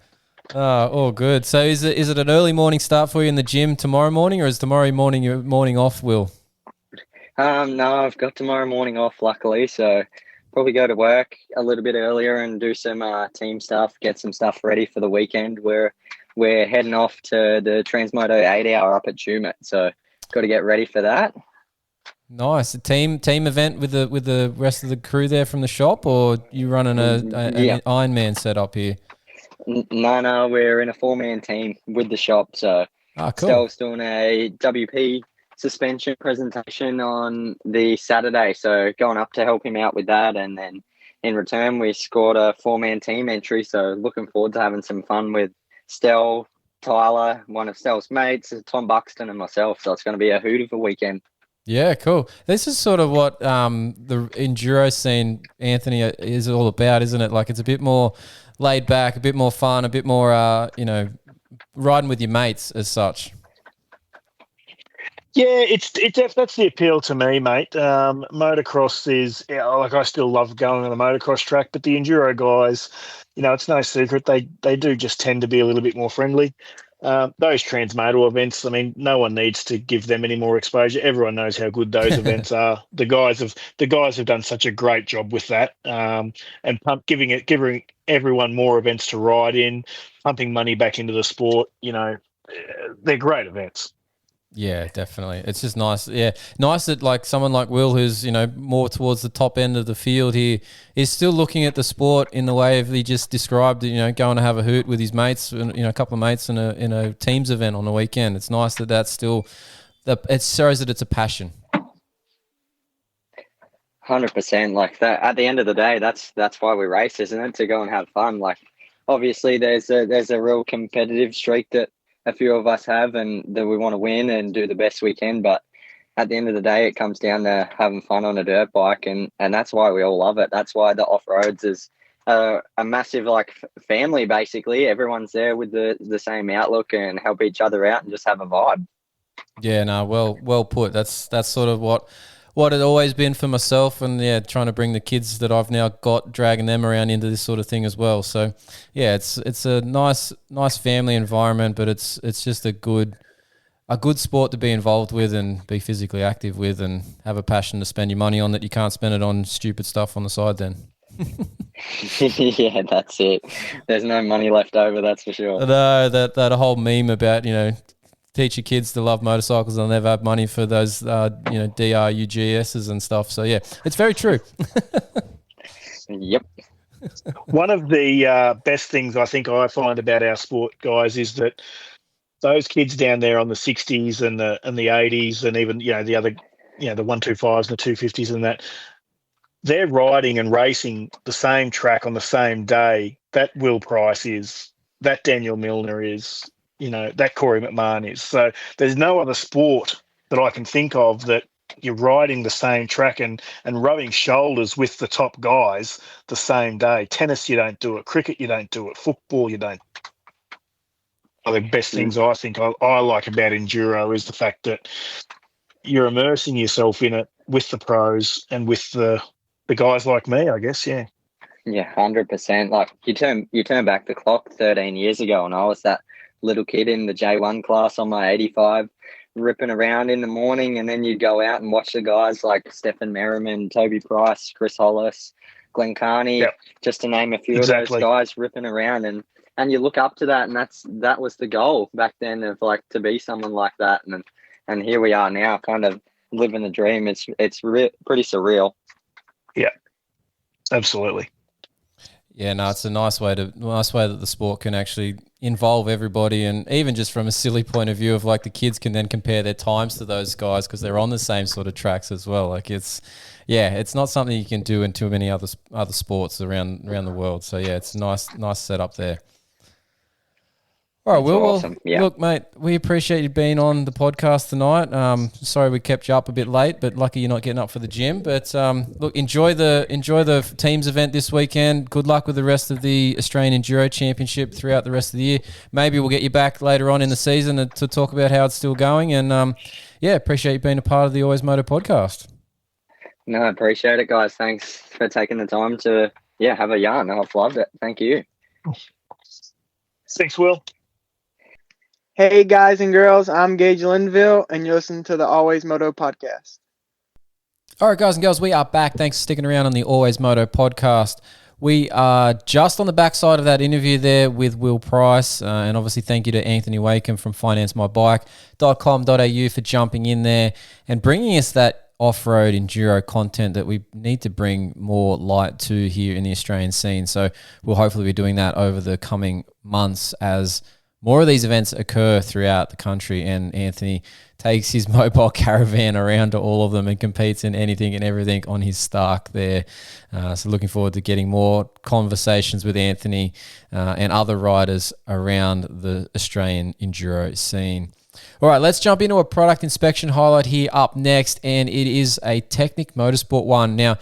All good. So is it an early morning start for you in the gym tomorrow morning, or is tomorrow morning your morning off, Will? No, I've got tomorrow morning off, luckily, so probably go to work a little bit earlier and do some team stuff, get some stuff ready for the weekend. We're heading off to the Transmoto 8-hour up at Tumut, so got to get ready for that. Nice. A team event with the rest of the crew there from the shop, or you running an Ironman setup here? No, we're in a 4-man team with the shop, so Ah, cool. Stell's doing a WP suspension presentation on the Saturday, so going up to help him out with that, and then in return we scored a 4-man team entry, so looking forward to having some fun with Stell, Tyler, one of Stell's mates, Tom Buxton and myself, so it's going to be a hoot of a weekend. Yeah, cool. This is sort of what the enduro scene, Anthony, is all about, isn't it? Like, it's a bit more laid back, a bit more fun, a bit more, riding with your mates as such. Yeah, that's the appeal to me, mate. Motocross is like, I still love going on the motocross track, but the enduro guys, it's no secret they do just tend to be a little bit more friendly. Those transmodal events, I mean, no one needs to give them any more exposure. Everyone knows how good those events are. The guys have done such a great job with that, and giving everyone more events to ride in, pumping money back into the sport. They're great events. Yeah, definitely. It's just nice. Yeah, nice that like someone like Will, who's more towards the top end of the field here, is still looking at the sport in the way of he just described. Going to have a hoot with his mates, a couple of mates in a teams event on the weekend. It's nice that that's still. It shows that it's a passion. 100%. Like that. At the end of the day, that's why we race, isn't it? To go and have fun. Like, obviously, there's a real competitive streak that a few of us have, and that we want to win and do the best we can. But at the end of the day, it comes down to having fun on a dirt bike, and that's why we all love it. That's why the off-roads is a massive family. Basically, everyone's there with the same outlook and help each other out and just have a vibe. Yeah, no, well put. That's sort of what it always been for myself, and trying to bring the kids that I've now got, dragging them around into this sort of thing as well. So yeah, it's a nice family environment, but it's just a good sport to be involved with and be physically active with, and have a passion to spend your money on that you can't spend it on stupid stuff on the side then. Yeah, that's it. There's no money left over, that's for sure. No, that whole meme about teach your kids to love motorcycles, they'll never have money for those DRUGSs and stuff. So yeah, it's very true. Yep. One of the best things I think I find about our sport, guys, is that those kids down there on the 60s and the 80s, and even the other the 125s and the 250s and that, they're riding and racing the same track on the same day. That Will Price is, that Daniel Milner is, that Corey McMahon is. So there's no other sport that I can think of that you're riding the same track and rubbing shoulders with the top guys the same day. Tennis, you don't do it. Cricket, you don't do it. Football, you don't. One of the best things I think I like about enduro is the fact that you're immersing yourself in it with the pros and with the guys like me, I guess, yeah. Yeah, 100%. Like, you turn back the clock 13 years ago, and I was that little kid in the J1 class on my 85, ripping around in the morning, and then you'd go out and watch the guys like Stephen Merriman, Toby Price, Chris Hollis, Glenn Carney, just to name a few of those guys ripping around, and you look up to that, and that was the goal back then, of to be someone like that, and here we are now, kind of living the dream. It's pretty surreal. Yeah, absolutely. Yeah, no, it's a nice way that the sport can actually involve everybody, and even just from a silly point of view of the kids can then compare their times to those guys because they're on the same sort of tracks as well. It's not something you can do in too many other sports around the world. So yeah, it's a nice setup there. All right, Will. Awesome. Yeah. Look, mate, we appreciate you being on the podcast tonight. Sorry we kept you up a bit late, but lucky you're not getting up for the gym. But look, enjoy the teams event this weekend. Good luck with the rest of the Australian Enduro Championship throughout the rest of the year. Maybe we'll get you back later on in the season to talk about how it's still going. And appreciate you being a part of the AlwaysMoto podcast. No, I appreciate it, guys. Thanks for taking the time to have a yarn. I've loved it. Thank you. Thanks, Will. Hey guys and girls, I'm Gage Linville, and you're listening to the AlwaysMoto podcast. All right, guys and girls, we are back. Thanks for sticking around on the AlwaysMoto podcast. We are just on the backside of that interview there with Will Price, and obviously thank you to Anthony Wakeham from financemybike.com.au for jumping in there and bringing us that off-road enduro content that we need to bring more light to here in the Australian scene. So we'll hopefully be doing that over the coming months as more of these events occur throughout the country, and Anthony takes his mobile caravan around to all of them and competes in anything and everything on his Stark there. So looking forward to getting more conversations with Anthony and other riders around the Australian enduro scene. All right, let's jump into a product inspection highlight here up next, and it is a Technic Motorsport one. Now,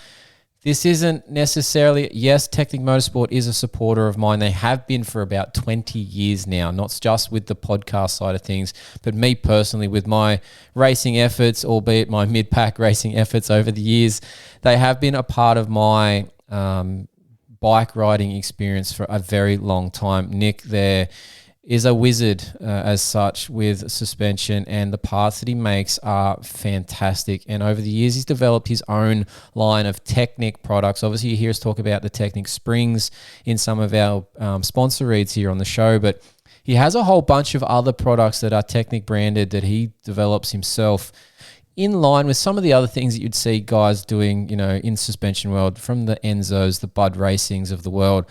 this isn't necessarily, yes, Technic Motorsport is a supporter of mine. They have been for about 20 years now, not just with the podcast side of things, but me personally with my racing efforts, albeit my mid-pack racing efforts over the years. They have been a part of my bike riding experience for a very long time. Nick there is a wizard as such with suspension, and the parts that he makes are fantastic. And over the years, he's developed his own line of Technic products. Obviously, you hear us talk about the Technic springs in some of our sponsor reads here on the show, but he has a whole bunch of other products that are Technic branded that he develops himself, in line with some of the other things that you'd see guys doing, in suspension world, from the Enzos, the Bud Racings of the world.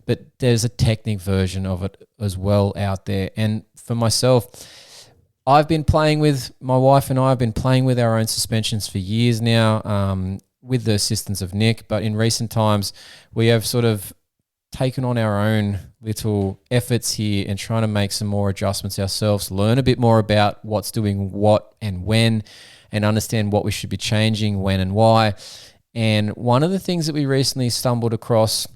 But there's a Technic version of it as well out there. And for myself, I've been playing with, my wife and I have been playing with our own suspensions for years now, with the assistance of Nick. But in recent times, we have sort of taken on our own little efforts here and trying to make some more adjustments ourselves, learn a bit more about what's doing what and when, and understand what we should be changing, when and why. And one of the things that we recently stumbled across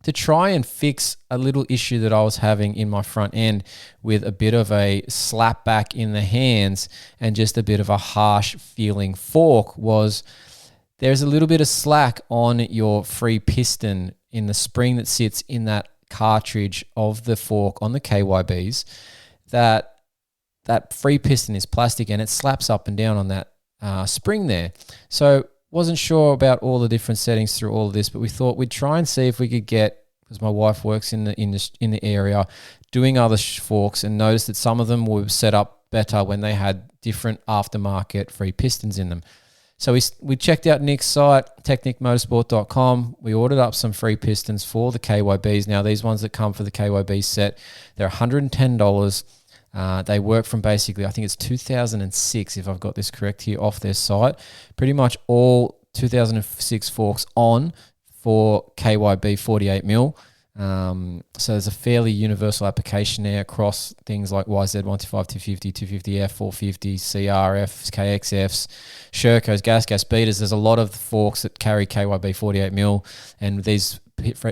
to try and fix a little issue that I was having in my front end with a bit of a slap back in the hands and just a bit of a harsh feeling fork was there's a little bit of slack on your free piston in the spring that sits in that cartridge of the fork on the KYBs. That free piston is plastic and it slaps up and down on that spring there. So wasn't sure about all the different settings through all of this, but we thought we'd try and see if we could get, because my wife works in the area doing other forks, and noticed that some of them were set up better when they had different aftermarket free pistons in them. So we checked out Nick's site, technicmotorsport.com. We ordered up some free pistons for the KYBs. Now, these ones that come for the KYB set, they're $110. They work from basically, I think it's 2006, if I've got this correct here, off their site. Pretty much all 2006 forks on for KYB 48mm. So there's a fairly universal application there across things like YZ125, 250, 250F, 450, CRFs, KXFs, Shercos, gas beaters. There's a lot of forks that carry KYB 48mm, and these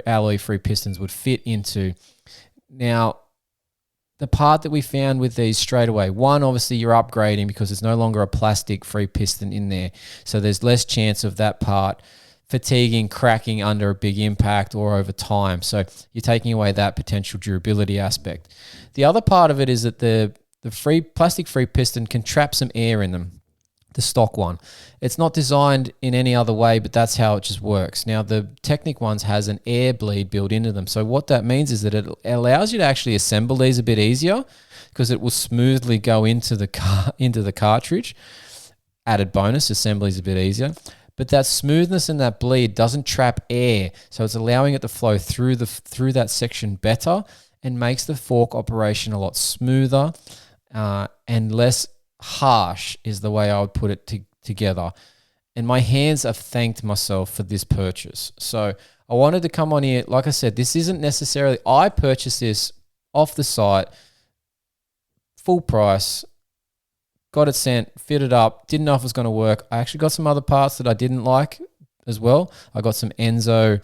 alloy-free pistons would fit into. Now, the part that we found with these straight away, one, obviously you're upgrading because there's no longer a plastic free piston in there. So there's less chance of that part fatiguing, cracking under a big impact or over time. So you're taking away that potential durability aspect. The other part of it is that the free plastic free piston can trap some air in them, the stock one. It's not designed in any other way, but that's how it just works. Now, the Technic ones has an air bleed built into them. So what that means is that it allows you to actually assemble these a bit easier because it will smoothly go into the cartridge. Added bonus, assembly is a bit easier. But that smoothness and that bleed doesn't trap air. So it's allowing it to flow through that section better and makes the fork operation a lot smoother and less harsh is the way I would put it together. And my hands have thanked myself for this purchase. So I wanted to come on here. Like I said, this isn't necessarily, I purchased this off the site, full price, got it sent, fitted up, didn't know if it was going to work. I actually got some other parts that I didn't like as well. I got some Enzo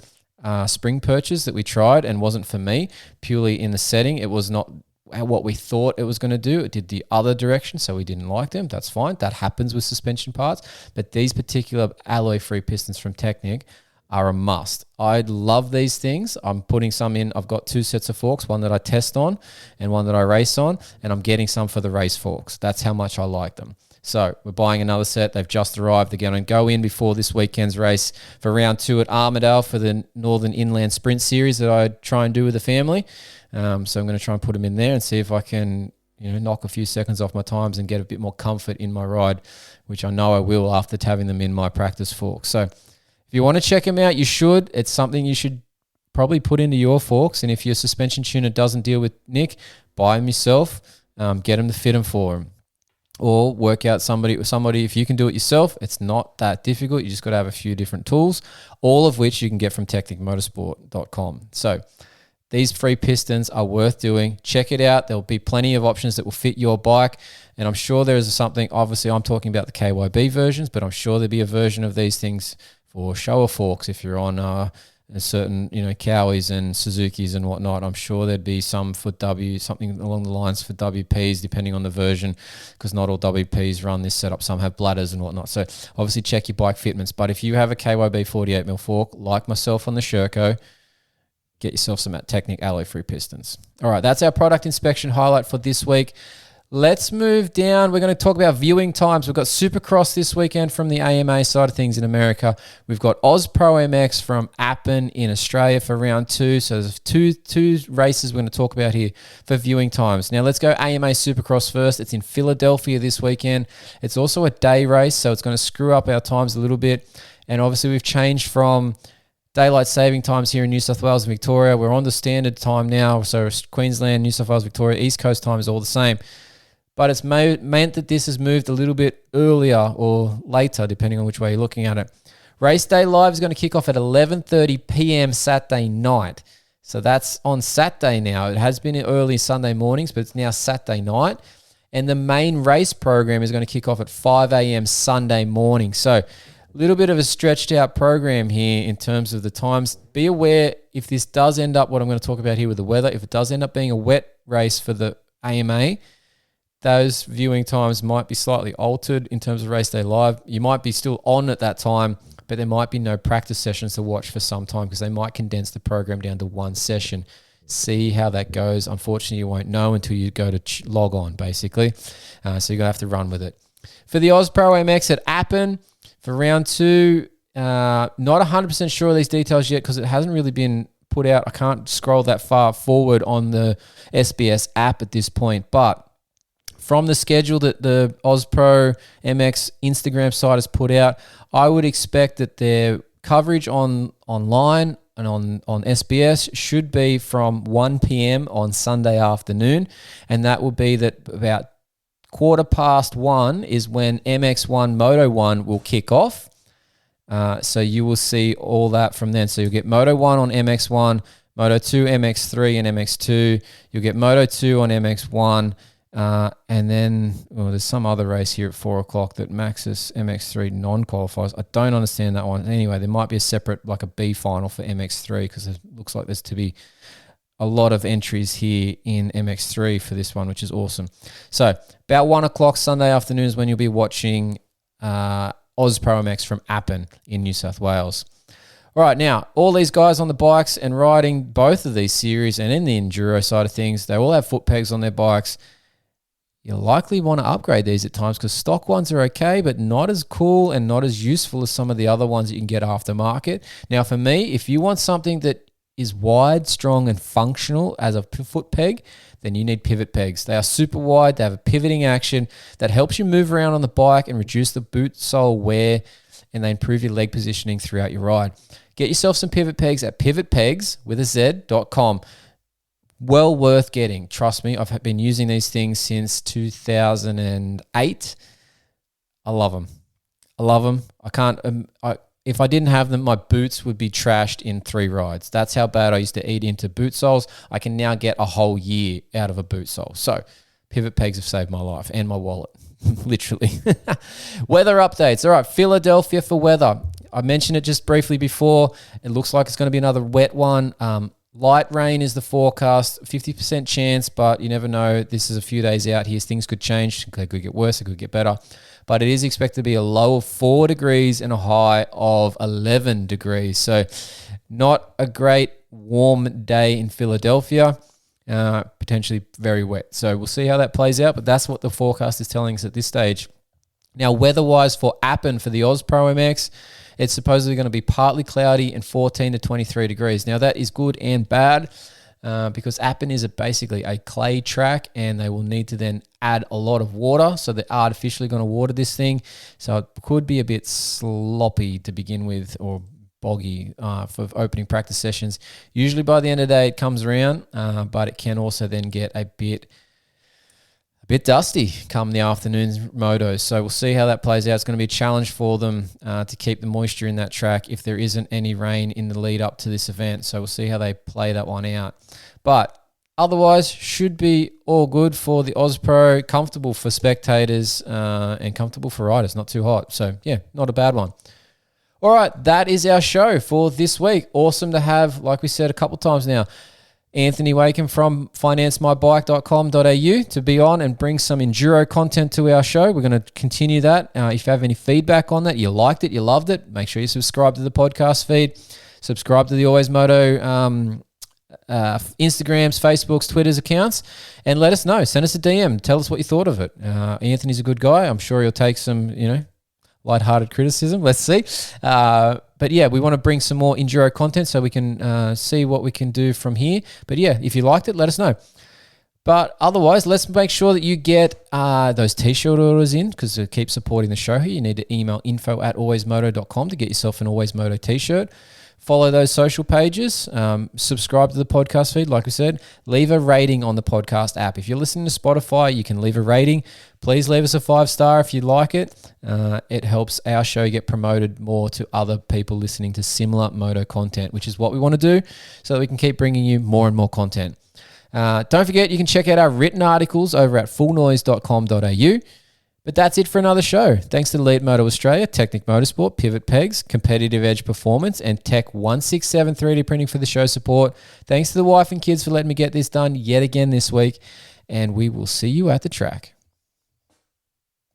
spring perches that we tried and wasn't for me, purely in the setting. It was not what we thought it was going to do. It did the other direction, so we didn't like them. That's fine. That happens with suspension parts. But these particular alloy-free pistons from Technic are a must. I love these things. I'm putting some in. I've got two sets of forks, one that I test on and one that I race on, and I'm getting some for the race forks. That's how much I like them. So we're buying another set. They've just arrived. They're going to go in before this weekend's race for round 2 at Armidale for the Northern Inland Sprint Series that I try and do with the family. So I'm going to try and put them in there and see if I can, knock a few seconds off my times and get a bit more comfort in my ride, which I know I will after having them in my practice fork. So if you want to check them out, you should. It's something you should probably put into your forks. And if your suspension tuner doesn't deal with Nick, buy them yourself. Get them to fit them for them. Or work out somebody. If you can do it yourself, it's not that difficult. You just got to have a few different tools, all of which you can get from technicmotorsport.com. So these free pistons are worth doing. Check it out. There'll be plenty of options that will fit your bike. And I'm sure there is something, obviously I'm talking about the KYB versions, but I'm sure there'll be a version of these things for Showa forks if you're on a certain, Cowies and Suzukis and whatnot. I'm sure there'd be some for something along the lines for WPs, depending on the version, because not all WPs run this setup. Some have bladders and whatnot. So obviously check your bike fitments. But if you have a KYB 48mm fork, like myself on the Sherco, get yourself some Technic alloy-free pistons. All right, that's our product inspection highlight for this week. Let's move down. We're going to talk about viewing times. We've got Supercross this weekend from the AMA side of things in America. We've got ProMX from Appin in Australia for round 2. So there's two races we're going to talk about here for viewing times. Now let's go AMA Supercross first. It's in Philadelphia this weekend. It's also a day race, so it's going to screw up our times a little bit. And obviously we've changed from daylight saving times here in New South Wales and Victoria. We're on the standard time now. So Queensland, New South Wales, Victoria, East Coast time is all the same. But it's meant that this has moved a little bit earlier or later, depending on which way you're looking at it. Race Day Live is going to kick off at 11:30 p.m. Saturday night. So that's on Saturday now. It has been early Sunday mornings, but it's now Saturday night. And the main race program is going to kick off at 5 a.m. Sunday morning. So a little bit of a stretched out program here in terms of the times. Be aware if this does end up, what I'm going to talk about here with the weather, if it does end up being a wet race for the AMA, those viewing times might be slightly altered in terms of Race Day Live. You might be still on at that time, but there might be no practice sessions to watch for some time because they might condense the program down to one session. See how that goes. Unfortunately, you won't know until you go to log on, basically. So you're going to have to run with it. For the ProMX at Appin for round 2, not 100% sure of these details yet because it hasn't really been put out. I can't scroll that far forward on the SBS app at this point, but from the schedule that the ProMX Instagram site has put out, I would expect that their coverage online and on SBS should be from 1 p.m. on Sunday afternoon, and that will be that about 1:15 is when MX1 Moto 1 will kick off. So you will see all that from then. So you'll get Moto 1 on MX1, Moto 2, MX3, and MX2. You'll get Moto 2 on MX1. And then there's some other race here at 4 o'clock that Maxis MX3 non-qualifies. I don't understand that one. Anyway, there might be a separate, like a B final for MX3 because it looks like there's to be a lot of entries here in MX3 for this one, which is awesome. So about 1 o'clock Sunday afternoon is when you'll be watching ProMX from Appin in New South Wales. All right, now, all these guys on the bikes and riding both of these series and in the Enduro side of things, they all have foot pegs on their bikes. You'll likely want to upgrade these at times because stock ones are okay, but not as cool and not as useful as some of the other ones that you can get aftermarket. Now, for me, if you want something that is wide, strong, and functional as a foot peg, then you need pivot pegs. They are super wide. They have a pivoting action that helps you move around on the bike and reduce the boot sole wear, and they improve your leg positioning throughout your ride. Get yourself some pivot pegs at pivotpegs.com. Well worth getting. Trust me, I've been using these things since 2008. I love them. I can't. If I didn't have them, my boots would be trashed in 3 rides. That's how bad I used to eat into boot soles. I can now get a whole year out of a boot sole. So pivot pegs have saved my life and my wallet, literally. Weather updates. All right, Philadelphia for weather. I mentioned it just briefly before. It looks like it's going to be another wet one. Light rain is the forecast, 50% chance, but you never know. This is a few days out here. Things could change. They could get worse. It could get better. But it is expected to be a low of 4 degrees and a high of 11 degrees. So not a great warm day in Philadelphia. Potentially very wet. So we'll see how that plays out, but that's what the forecast is telling us at this stage. Now, weather-wise for Appin for the ProMX, it's supposedly going to be partly cloudy and 14 to 23 degrees. Now, that is good and bad because Appin is basically a clay track and they will need to then add a lot of water. So they're artificially going to water this thing. So it could be a bit sloppy to begin with or boggy for opening practice sessions. Usually by the end of the day it comes around, but it can also then get a bit dusty come the afternoon's motos. So we'll see how that plays out. It's going to be a challenge for them to keep the moisture in that track if there isn't any rain in the lead up to this event. So we'll see how they play that one out. But otherwise, should be all good for the OzPro, comfortable for spectators and comfortable for riders, not too hot. So yeah, not a bad one. All right, that is our show for this week. Awesome to have, like we said a couple times now, Anthony Wakeham from financemybike.com.au to be on and bring some enduro content to our show. We're going to continue that. If you have any feedback on that, you liked it, you loved it, make sure you subscribe to the podcast feed, subscribe to the AlwaysMoto Instagrams, Facebooks, Twitters accounts, and let us know. Send us a DM. Tell us what you thought of it. Anthony's a good guy. I'm sure he'll take some, lighthearted criticism. Let's see. But yeah, we want to bring some more enduro content so we can see what we can do from here. But yeah, if you liked it, let us know. But otherwise, let's make sure that you get those t-shirt orders in, because to keep supporting the show here, you need to email info@alwaysmoto.com to get yourself an AlwaysMoto t-shirt. Follow those social pages. Subscribe to the podcast feed, like we said. Leave a rating on the podcast app. If you're listening to Spotify, you can leave a rating. Please leave us a 5-star if you like it. It helps our show get promoted more to other people listening to similar moto content, which is what we want to do so that we can keep bringing you more and more content. Don't forget, you can check out our written articles over at fullnoise.com.au. But that's it for another show. Thanks to Elite Moto Australia, Technic Motorsport, Pivot Pegs, Competitive Edge Performance, and Tech 167 3D Printing for the show support. Thanks to the wife and kids for letting me get this done yet again this week. And we will see you at the track.